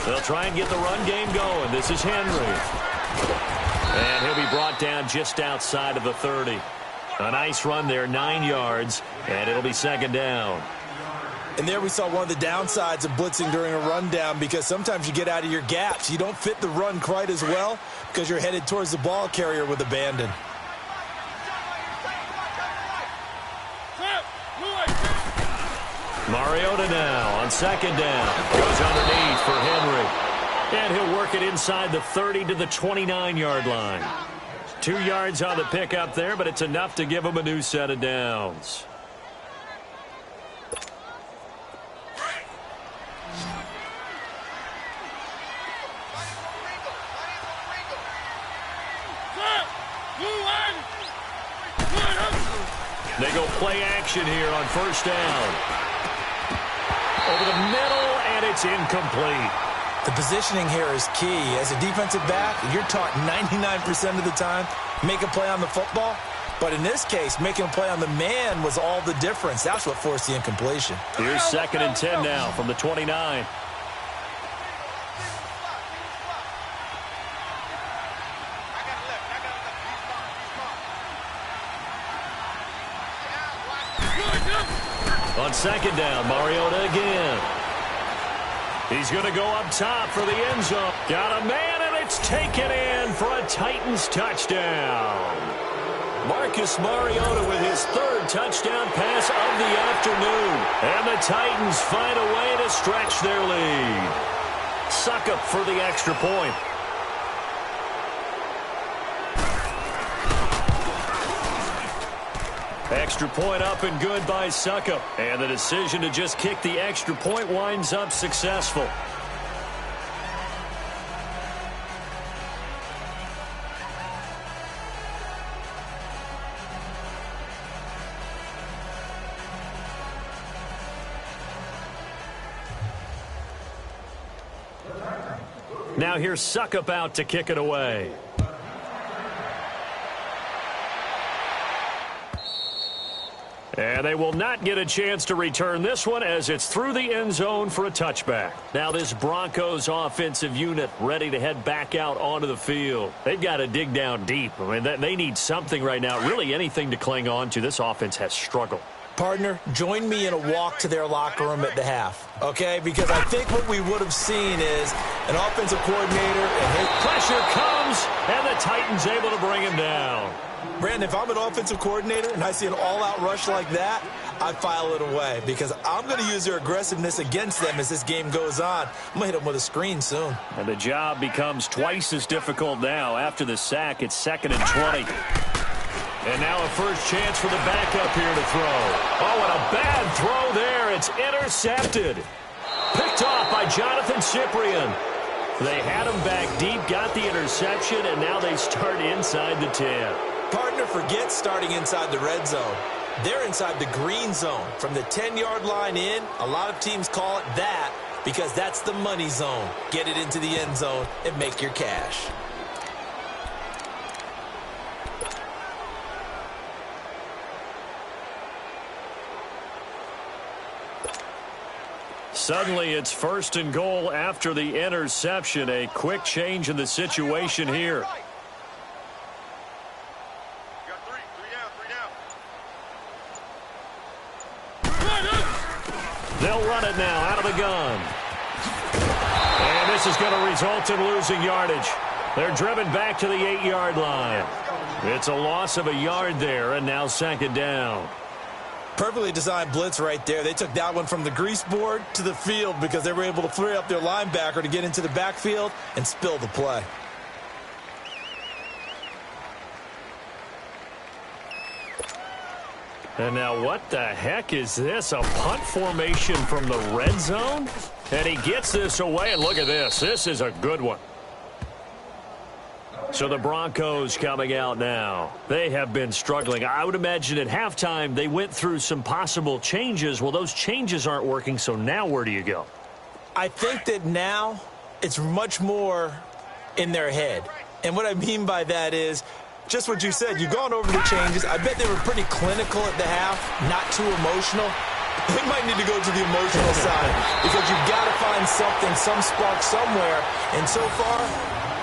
They'll try and get the run game going. This is Henry. And he'll be brought down just outside of the 30. A nice run there, 9 yards, and it'll be 2nd down. And there we saw one of the downsides of blitzing during a rundown, because sometimes you get out of your gaps. You don't fit the run quite as well because you're headed towards the ball carrier with abandon. Mariota now on 2nd down. Goes underneath for Henry. And he'll work it inside the 30 to the 29-yard line. 2 yards on the pickup there, but it's enough to give him a new set of downs. They go play action here on first down. Over the middle, and it's incomplete. The positioning here is key. As a defensive back, you're taught 99% of the time, make a play on the football. But in this case, making a play on the man was all the difference. That's what forced the incompletion. Here's 2nd and 10 now from the 29. On 2nd down, Mariota again. He's going to go up top for the end zone. Got a man, and it's taken in for a Titans touchdown. Marcus Mariota with his 3rd touchdown pass of the afternoon. And the Titans find a way to stretch their lead. Succop for the extra point. Extra point up and good by Succop. And the decision to just kick the extra point winds up successful. Now here's Succop out to kick it away. And they will not get a chance to return this one as it's through the end zone for a touchback. Now this Broncos offensive unit ready to head back out onto the field. They've got to dig down deep. I mean, they need something right now, really anything to cling on to. This offense has struggled. Partner, join me in a walk to their locker room at the half, okay? Because I think what we would have seen is an offensive coordinator and his pressure comes, and the Titans able to bring him down. Brandon, if I'm an offensive coordinator and I see an all-out rush like that, I file it away because I'm going to use their aggressiveness against them as this game goes on. I'm going to hit them with a screen soon. And the job becomes twice as difficult now. After the sack, it's 2nd and 20. And now a first chance for the backup here to throw. Oh, and a bad throw there. It's intercepted. Picked off by Jonathan Cyprien. They had him back deep, got the interception, and now they start inside the 10. Partner, forget starting inside the red zone. They're inside the green zone. From the 10-yard line in, a lot of teams call it that because that's the money zone. Get it into the end zone and make your cash. Suddenly, it's 1st and goal after the interception. A quick change in the situation here. They'll run it now out of the gun. And this is going to result in losing yardage. They're driven back to the 8-yard line. It's a loss of a yard there, and now 2nd down. Perfectly designed blitz right there. They took that one from the grease board to the field because they were able to free up their linebacker to get into the backfield and spill the play. And now what the heck is this? A punt formation from the red zone? And he gets this away, and look at this. This is a good one. So the Broncos coming out now. They have been struggling. I would imagine at halftime they went through some possible changes. Well, those changes aren't working, so now where do you go? I think that now it's much more in their head. And what I mean by that is just what you said. You've gone over the changes. I bet they were pretty clinical at the half, not too emotional. They might need to go to the emotional side because you've got to find something, some spark somewhere. And so far,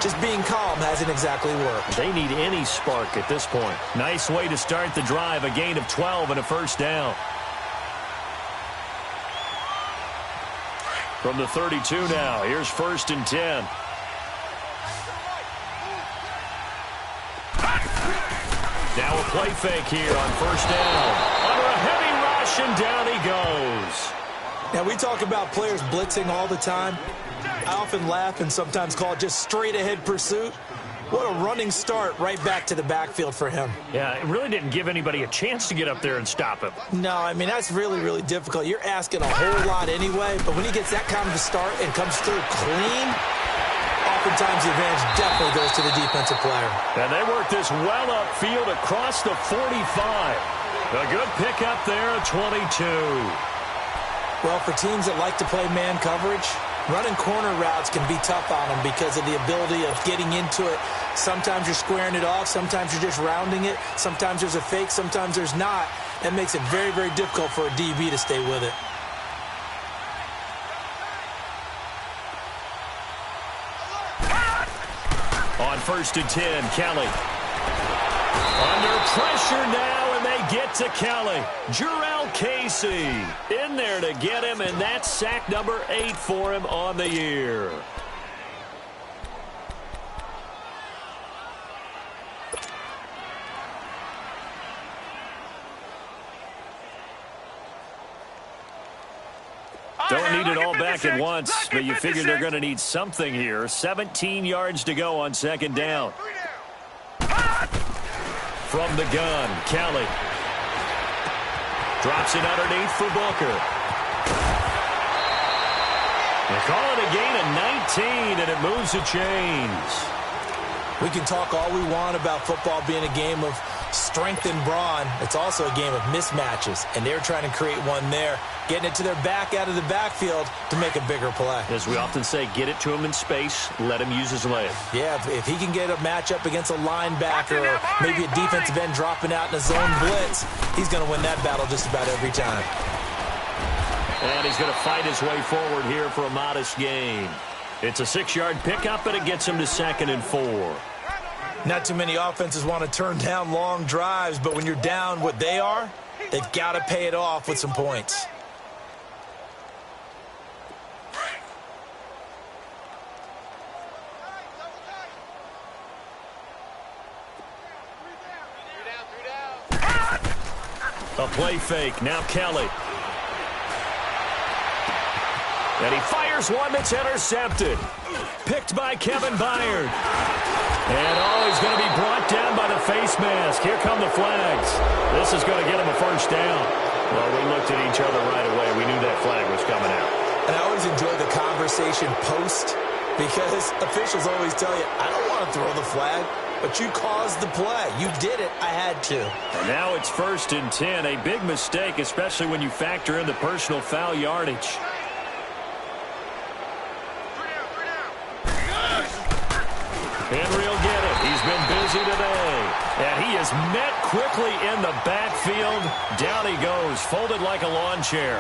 just being calm hasn't exactly worked. They need any spark at this point. Nice way to start the drive. A gain of 12 and a first down. From the 32 now. Here's 1st and 10. Now a play fake here on 1st down. Under a heavy rush, and down he goes. Now, we talk about players blitzing all the time. I often laugh and sometimes call it just straight-ahead pursuit. What a running start right back to the backfield for him. Yeah, it really didn't give anybody a chance to get up there and stop him. No, I mean, that's really, really difficult. You're asking a whole lot anyway, but when he gets that kind of a start and comes through clean, oftentimes the advantage definitely goes to the defensive player. And they work this well upfield across the 45. A good pickup there at 22. Well, for teams that like to play man coverage, Running corner routes can be tough on them because of the ability of getting into it. Sometimes you're squaring it off. Sometimes you're just rounding it. Sometimes there's a fake. Sometimes there's not. That makes it very, very difficult for a DB to stay with it. On 1st and 10, Kelly. Under pressure now, and they get to Kelly. Jarrell Casey in there to get him, and that's sack number 8 for him on the year. Don't need it all back at once, but you figure they're going to need something here. 17 yards to go on 2nd down. From the gun, Kelly. Drops it underneath for Booker. They call it a gain of 19, and it moves the chains. We can talk all we want about football being a game of strength and brawn. It's also a game of mismatches, and they're trying to create one there, getting it to their back out of the backfield to make a bigger play. As we often say, get it to him in space, let him use his leg. Yeah, if he can get a matchup against a linebacker or maybe a defensive end dropping out in a zone blitz, he's going to win that battle just about every time. And he's going to fight his way forward here for a modest gain. It's a 6-yard pickup, and it gets him to 2nd and 4. Not too many offenses want to turn down long drives, but when you're down what they are, they've got to pay it off with some points. A play fake. Now Kelly. And he fires one that's intercepted. Picked by Kevin Byard. And he's going to be brought down by the face mask. Here come the flags. This is going to get him a 1st down. Well, we looked at each other right away. We knew that flag was coming out. And I always enjoy the conversation post because officials always tell you, I don't want to throw the flag, but you caused the play. You did it. I had to. And now it's 1st and 10. A big mistake, especially when you factor in the personal foul yardage. Henry will get it. He's been busy today. And he is met quickly in the backfield. Down he goes, folded like a lawn chair.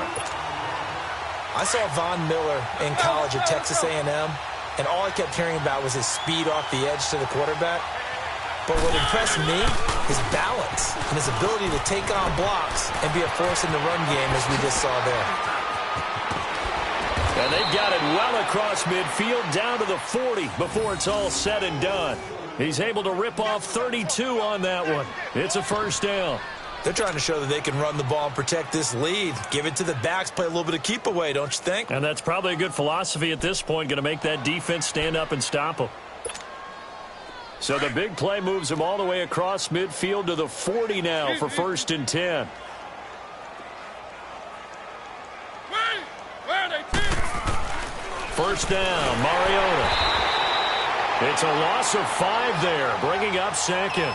I saw Von Miller in college at Texas A&M, and all I kept hearing about was his speed off the edge to the quarterback. But what impressed me, his balance and his ability to take on blocks and be a force in the run game, as we just saw there. And they've got it well across midfield down to the 40 before it's all said and done. He's able to rip off 32 on that one. It's a 1st down. They're trying to show that they can run the ball and protect this lead. Give it to the backs, play a little bit of keep away, don't you think? And that's probably a good philosophy at this point, going to make that defense stand up and stop them. So the big play moves him all the way across midfield to the 40 now for 1st and 10. First down, Mariota. It's a loss of 5 there, bringing up 2nd.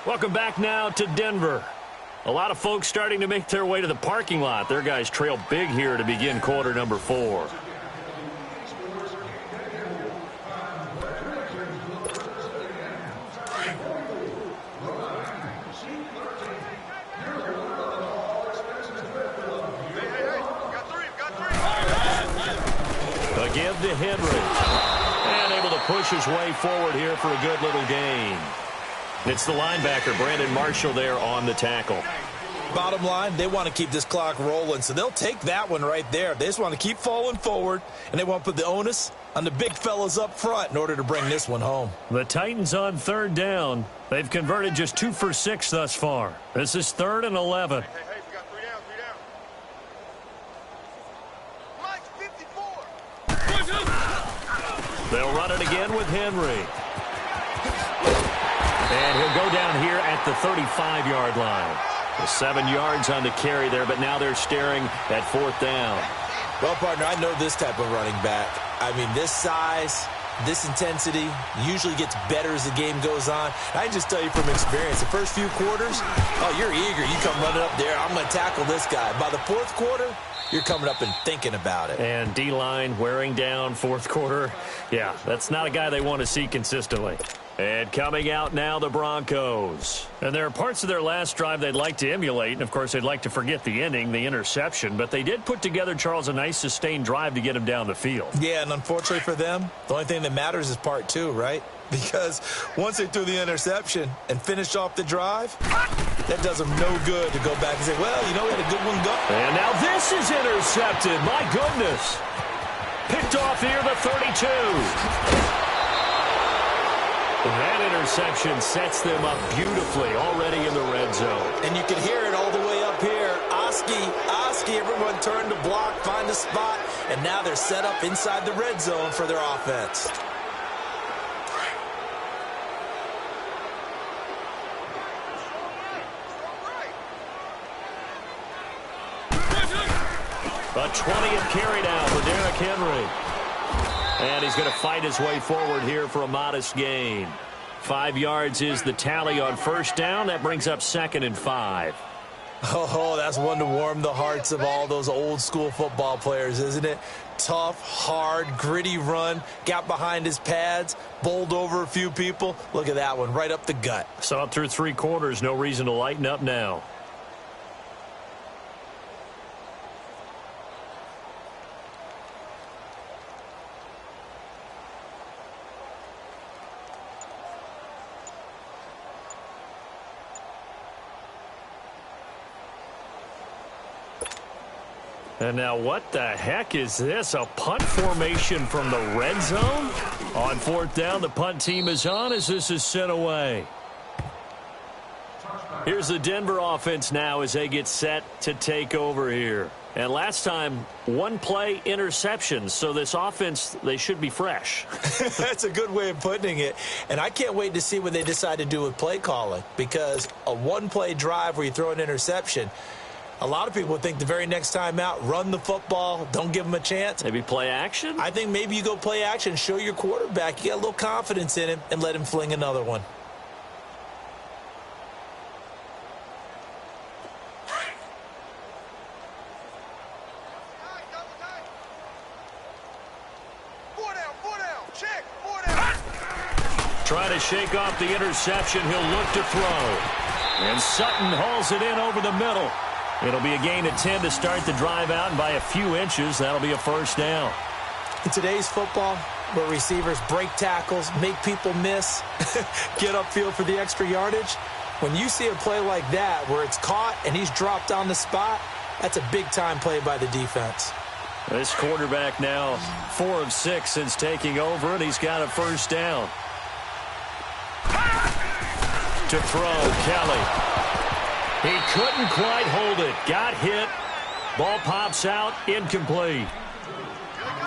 Welcome back now to Denver. A lot of folks starting to make their way to the parking lot. Their guys trail big here to begin quarter number 4. Give to Henry. And able to push his way forward here for a good little gain. It's the linebacker, Brandon Marshall, there on the tackle. Bottom line, they want to keep this clock rolling, so they'll take that one right there. They just want to keep falling forward, and they want to put the onus on the big fellas up front in order to bring this one home. The Titans on 3rd down. They've converted just 2 for 6 thus far. This is 3rd and 11. They'll run it again with Henry. And he'll go down here at the 35-yard line. 7 yards on the carry there, but now they're staring at 4th down. Well, partner, I know this type of running back. I mean, this size, this intensity usually gets better as the game goes on. I can just tell you from experience, the first few quarters, oh, you're eager. You come running up there, I'm going to tackle this guy. By the fourth quarter, you're coming up and thinking about it. And D-line wearing down fourth quarter. Yeah, that's not a guy they want to see consistently. And coming out now, the Broncos. And there are parts of their last drive they'd like to emulate. And, of course, they'd like to forget the ending, the interception. But they did put together, Charles, a nice sustained drive to get him down the field. Yeah, and unfortunately for them, the only thing that matters is part two, right? Because once they threw the interception and finished off the drive, that does them no good to go back and say, well, you know, we had a good one go. And now this is intercepted. My goodness. Picked off near the 32. That interception sets them up beautifully already in the red zone. And you can hear it all the way up here. Oski, everyone turned to block, find a spot, and now they're set up inside the red zone for their offense. A 20th carry down for Derrick Henry. And he's going to fight his way forward here for a modest gain. 5 yards is the tally on first down. That brings up 2nd and 5. Oh, that's one to warm the hearts of all those old school football players, isn't it? Tough, hard, gritty run. Got behind his pads, bowled over a few people. Look at that one, right up the gut. Saw it through 3 quarters. No reason to lighten up now. And now what the heck is this? A punt formation from the red zone? On 4th down, the punt team is on as this is sent away. Here's the Denver offense now as they get set to take over here. And last time, 1 play interceptions. So this offense, they should be fresh. That's a good way of putting it. And I can't wait to see what they decide to do with play calling. Because a 1-play drive where you throw an interception, a lot of people think the very next time out, run the football, don't give them a chance. Maybe play action? I think maybe you go play action, show your quarterback you got a little confidence in him, and let him fling another one. Try to shake off the interception. He'll look to throw. And Sutton hauls it in over the middle. It'll be a gain of 10 to start the drive out, and by a few inches, that'll be a first down. In today's football, where receivers break tackles, make people miss, get upfield for the extra yardage, when you see a play like that where it's caught and he's dropped on the spot, that's a big-time play by the defense. This quarterback now 4 of 6 since taking over, and he's got a first down. To throw, Kelly. He couldn't quite hold it. Got hit. Ball pops out. Incomplete.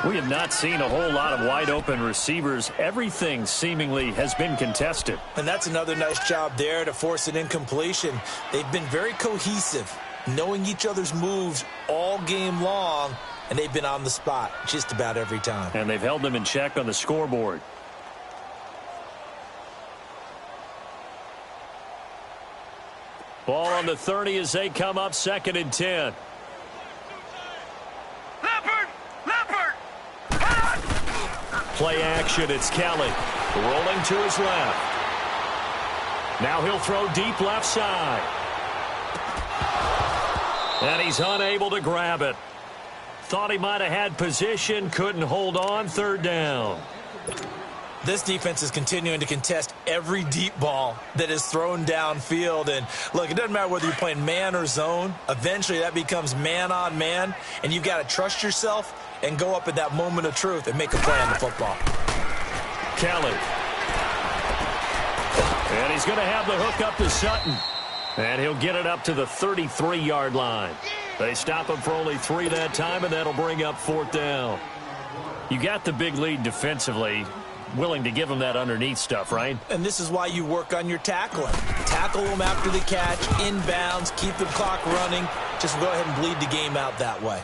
We have not seen a whole lot of wide-open receivers. Everything seemingly has been contested. And that's another nice job there to force an incompletion. They've been very cohesive, knowing each other's moves all game long, and they've been on the spot just about every time. And they've held them in check on the scoreboard. Ball on the 30 as they come up 2nd and 10. Leopard! Play action, it's Kelly. Rolling to his left. Now he'll throw deep left side. And he's unable to grab it. Thought he might have had position, couldn't hold on, 3rd down. This defense is continuing to contest every deep ball that is thrown downfield. And, look, it doesn't matter whether you're playing man or zone. Eventually, that becomes man-on-man, and you've got to trust yourself and go up at that moment of truth and make a play on the football. Kelly. And he's going to have the hook up to Sutton. And he'll get it up to the 33-yard line. They stop him for only 3 that time, and that'll bring up 4th down. You got the big lead defensively. Willing to give them that underneath stuff, right? And this is why you work on your tackling. Tackle them after the catch, inbounds, keep the clock running. Just go ahead and bleed the game out that way.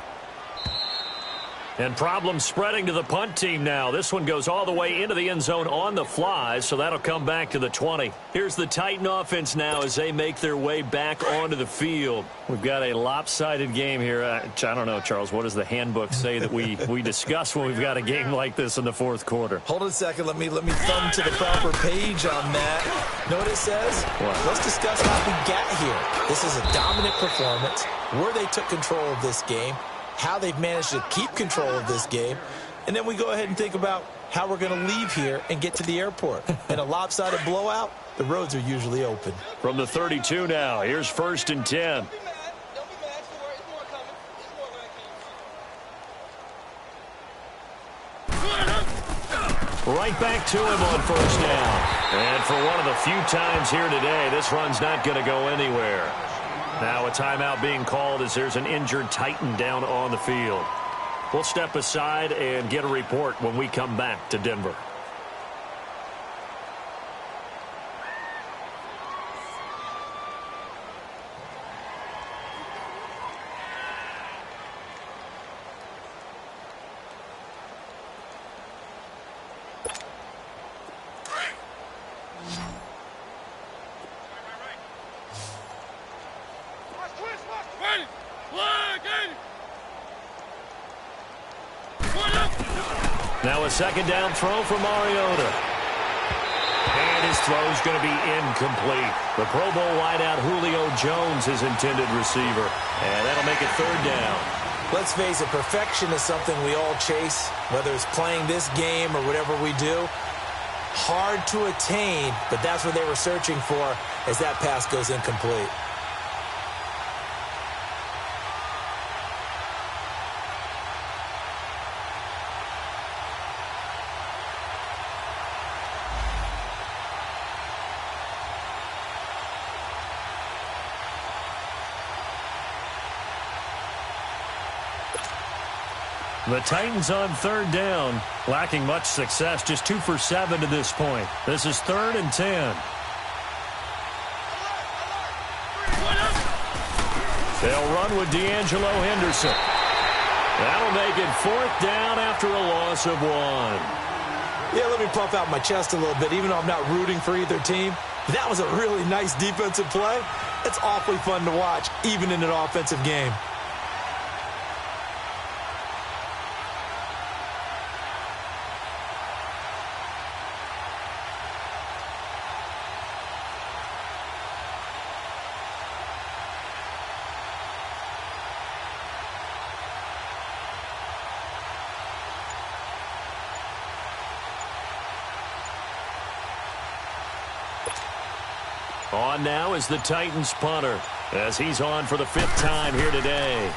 And problems spreading to the punt team now. This one goes all the way into the end zone on the fly, so that'll come back to the 20. Here's the Titan offense now as they make their way back onto the field. We've got a lopsided game here. I don't know, Charles, what does the handbook say that we discuss when we've got a game like this in the fourth quarter? Hold it a second. Let me thumb to the proper page on that. Know what it says? What? Let's discuss how we got here. This is a dominant performance, where they took control of this game, how they've managed to keep control of this game, and then we go ahead and think about how we're going to leave here and get to the airport. In a lopsided blowout, the roads are usually open. From the 32 now, here's 1st and 10. Right back to him on 1st down. And for one of the few times here today, this run's not going to go anywhere. Now a timeout being called as there's an injured Titan down on the field. We'll step aside and get a report when we come back to Denver. Now a 2nd down throw for Mariota. And his throw's going to be incomplete. The Pro Bowl wideout Julio Jones is intended receiver. And that'll make it 3rd down. Let's face it, perfection is something we all chase, whether it's playing this game or whatever we do. Hard to attain, but that's what they were searching for as that pass goes incomplete. The Titans on 3rd down, lacking much success, just 2 for 7 to this point. This is 3rd and 10. They'll run with D'Angelo Henderson. That'll make it 4th down after a loss of 1. Yeah, let me puff out my chest a little bit, even though I'm not rooting for either team. That was a really nice defensive play. It's awfully fun to watch, even in an offensive game. On now is the Titans punter, as he's on for the 5th time here today.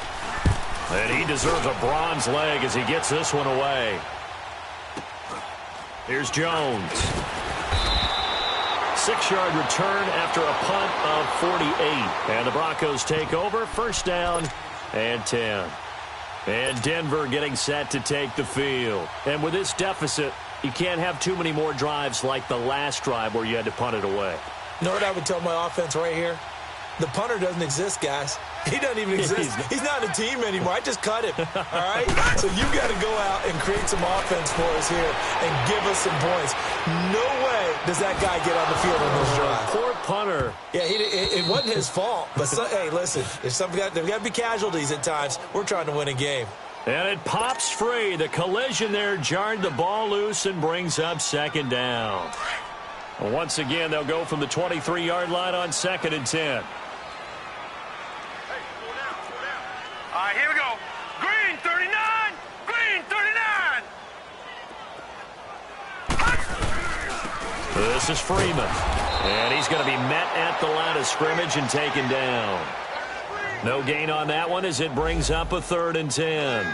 And he deserves a bronze leg as he gets this one away. Here's Jones. 6-yard return after a punt of 48. And the Broncos take over, 1st down and 10. And Denver getting set to take the field. And with this deficit, you can't have too many more drives like the last drive where you had to punt it away. You know what I would tell my offense right here? The punter doesn't exist, guys. He doesn't even exist. He's not a team anymore. I just cut him, all right? So you've got to go out and create some offense for us here and give us some points. No way does that guy get on the field on this drive. Poor punter. Yeah, it wasn't his fault. But, hey, listen, there's got to be casualties at times. We're trying to win a game. And it pops free. The collision there jarred the ball loose and brings up 2nd down. Once again, they'll go from the 23-yard line on 2nd and 10. All right, here we go. Green 39. Green 39. This is Freeman. And he's going to be met at the line of scrimmage and taken down. No gain on that one as it brings up a 3rd and 10.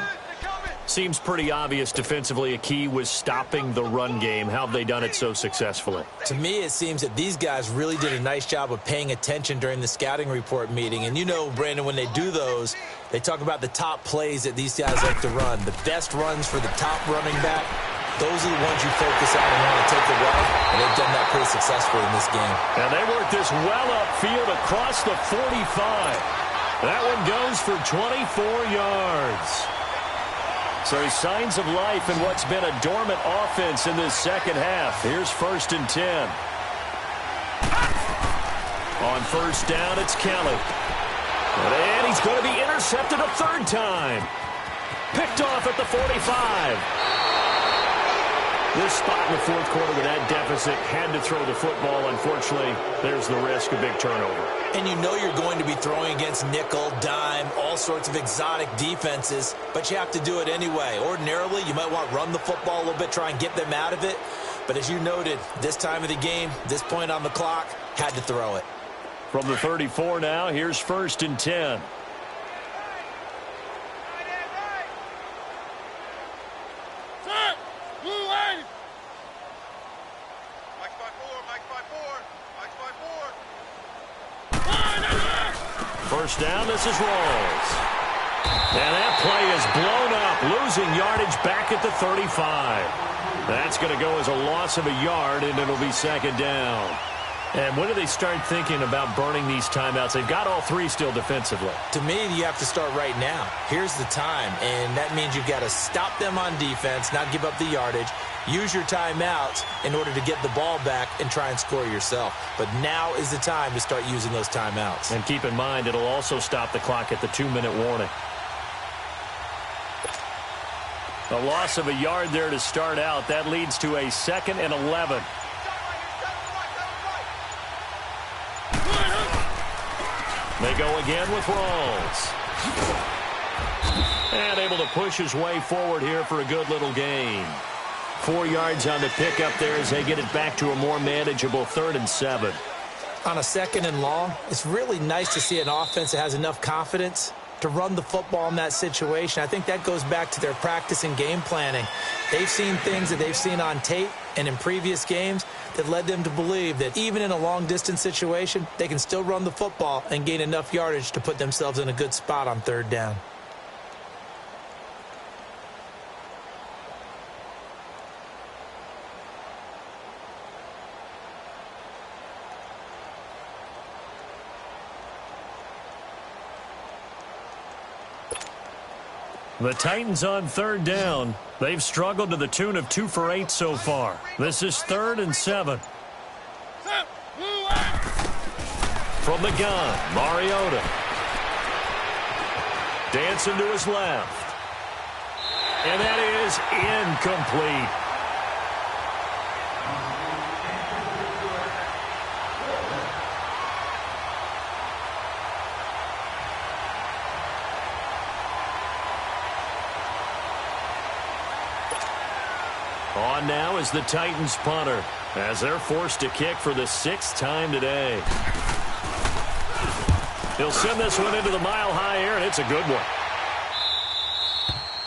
Seems pretty obvious defensively a key was stopping the run game. How have they done it so successfully? To me, it seems that these guys really did a nice job of paying attention during the scouting report meeting. And you know, Brandon, when they do those, they talk about the top plays that these guys like to run. The best runs for the top running back, those are the ones you focus on and want to take away. And they've done that pretty successfully in this game. And they work this well upfield across the 45. That one goes for 24 yards. So signs of life in what's been a dormant offense in this second half. Here's 1st and 10. On 1st down, it's Kelly. And he's going to be intercepted a 3rd time. Picked off at the 45. This spot in the 4th quarter with that deficit, had to throw the football. Unfortunately, there's the risk of big turnover. And you know you're going to be throwing against nickel, dime, all sorts of exotic defenses, but you have to do it anyway. Ordinarily, you might want to run the football a little bit, try and get them out of it. But as you noted, this time of the game, this point on the clock, had to throw it. From the 34 now, here's 1st and 10. First down, this is Rawls. And that play is blown up, losing yardage back at the 35. That's going to go as a loss of a yard, and it'll be 2nd down. And when do they start thinking about burning these timeouts? They've got all 3 still defensively. To me, you have to start right now. Here's the time, and that means you've got to stop them on defense, not give up the yardage, use your timeouts in order to get the ball back and try and score yourself. But now is the time to start using those timeouts. And keep in mind, it'll also stop the clock at the 2-minute warning. A loss of a yard there to start out. That leads to a 2nd and 11. They go again with Rawls. And able to push his way forward here for a good little gain. 4 yards on the pickup there as they get it back to a more manageable 3rd and 7. On a 2nd and long, it's really nice to see an offense that has enough confidence to run the football in that situation. I think that goes back to their practice and game planning. They've seen things that they've seen on tape and in previous games that led them to believe that even in a long-distance situation, they can still run the football and gain enough yardage to put themselves in a good spot on 3rd down. The Titans on 3rd down. They've struggled to the tune of 2 for 8 so far. This is 3rd and 7. From the gun, Mariota. Dancing to his left. And that is incomplete. On now is the Titans punter as they're forced to kick for the 6th time today. He'll send this one into the mile-high air, and it's a good one.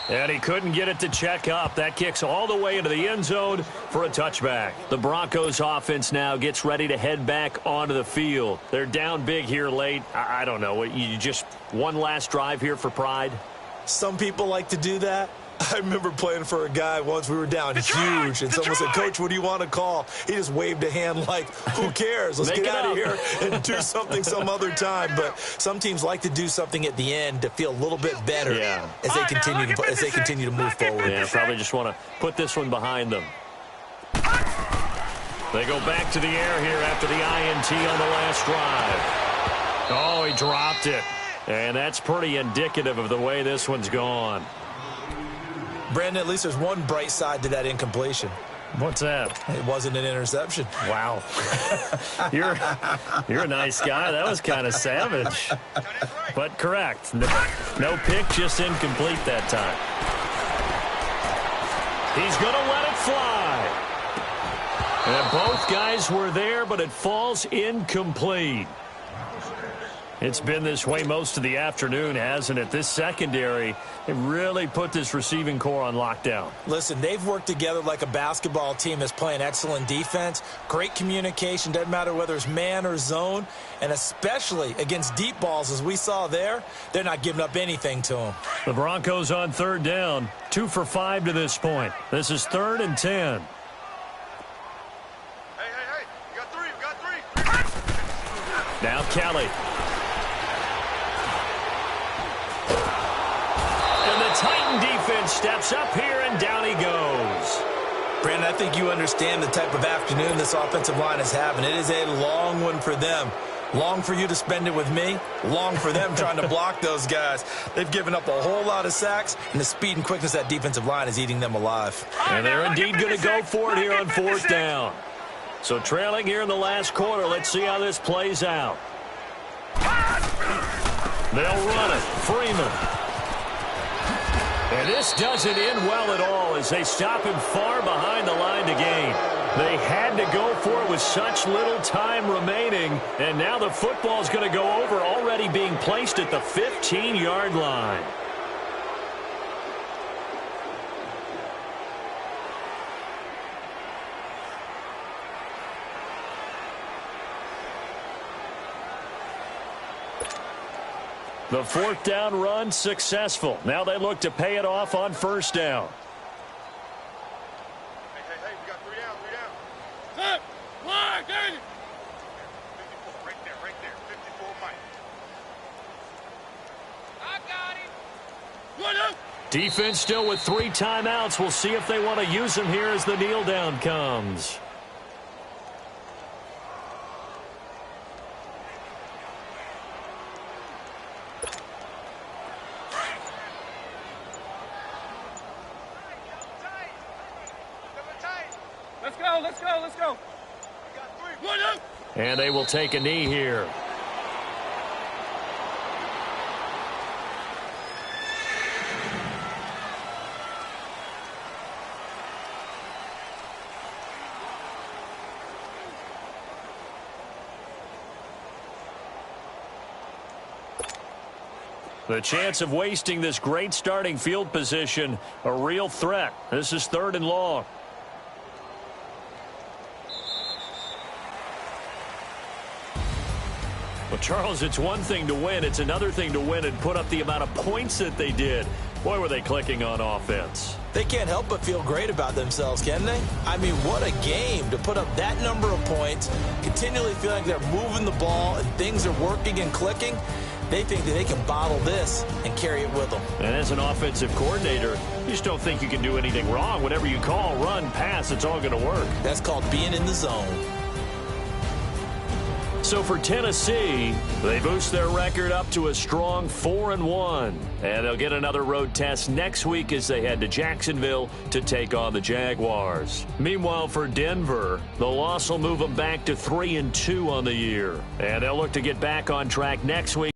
And he couldn't get it to check up. That kicks all the way into the end zone for a touchback. The Broncos offense now gets ready to head back onto the field. They're down big here late. I don't know. You just one last drive here for pride? Some people like to do that. I remember playing for a guy once. We were down huge, and someone said, "Coach, what do you want to call?" He just waved a hand like, who cares? Let's get out of here and do something some other time. But some teams like to do something at the end to feel a little bit better as they continue to move forward. Yeah, probably just want to put this one behind them. They go back to the air here after the INT on the last drive. Oh, he dropped it. And that's pretty indicative of the way this one's gone. Brandon, at least there's one bright side to that incompletion. What's that? It wasn't an interception. Wow. You're a nice guy. That was kind of savage. But correct. No pick, just incomplete that time. He's going to let it fly. And both guys were there, but it falls incomplete. It's been this way most of the afternoon, hasn't it? This secondary, it really put this receiving core on lockdown. Listen, they've worked together like a basketball team that's playing excellent defense. Great communication, doesn't matter whether it's man or zone. And especially against deep balls, as we saw there, they're not giving up anything to them. The Broncos on 3rd down, 2 for 5 to this point. This is 3rd and 10. Hey, we got three. Now Kelly. Titan defense defense steps up here, and down he goes. Brandon, I think you understand the type of afternoon this offensive line is having. It is a long one for them. Long for you to spend it with me. Long for them trying to block those guys. They've given up a whole lot of sacks, and the speed and quickness of that defensive line is eating them alive. And they're indeed going to go for it here on fourth down. So trailing here in the last quarter. Let's see how this plays out. They'll run it. Freeman. And this doesn't end well at all as they stop him far behind the line to gain. They had to go for it with such little time remaining, and now the football's going to go over, already being placed at the 15-yard line. The fourth down run successful. Now they look to pay it off on first down. Hey, we got 3 down, 3 down. Set, flag, Danny. 54, right there, 54, Mike. I got him. What up? Defense still with 3 timeouts. We'll see if they want to use them here as the kneel down comes. Let's go. We got 3. What up? And they will take a knee here. The chance of wasting this great starting field position, a real threat. This is 3rd and long. Well, Charles, it's one thing to win. It's another thing to win and put up the amount of points that they did. Boy, were they clicking on offense. They can't help but feel great about themselves, can they? I mean, what a game to put up that number of points, continually feeling like they're moving the ball and things are working and clicking. They think that they can bottle this and carry it with them. And as an offensive coordinator, you just don't think you can do anything wrong. Whatever you call, run, pass, it's all going to work. That's called being in the zone. So for Tennessee, they boost their record up to a strong 4-1. And they'll get another road test next week as they head to Jacksonville to take on the Jaguars. Meanwhile, for Denver, the loss will move them back to 3-2 on the year. And they'll look to get back on track next week.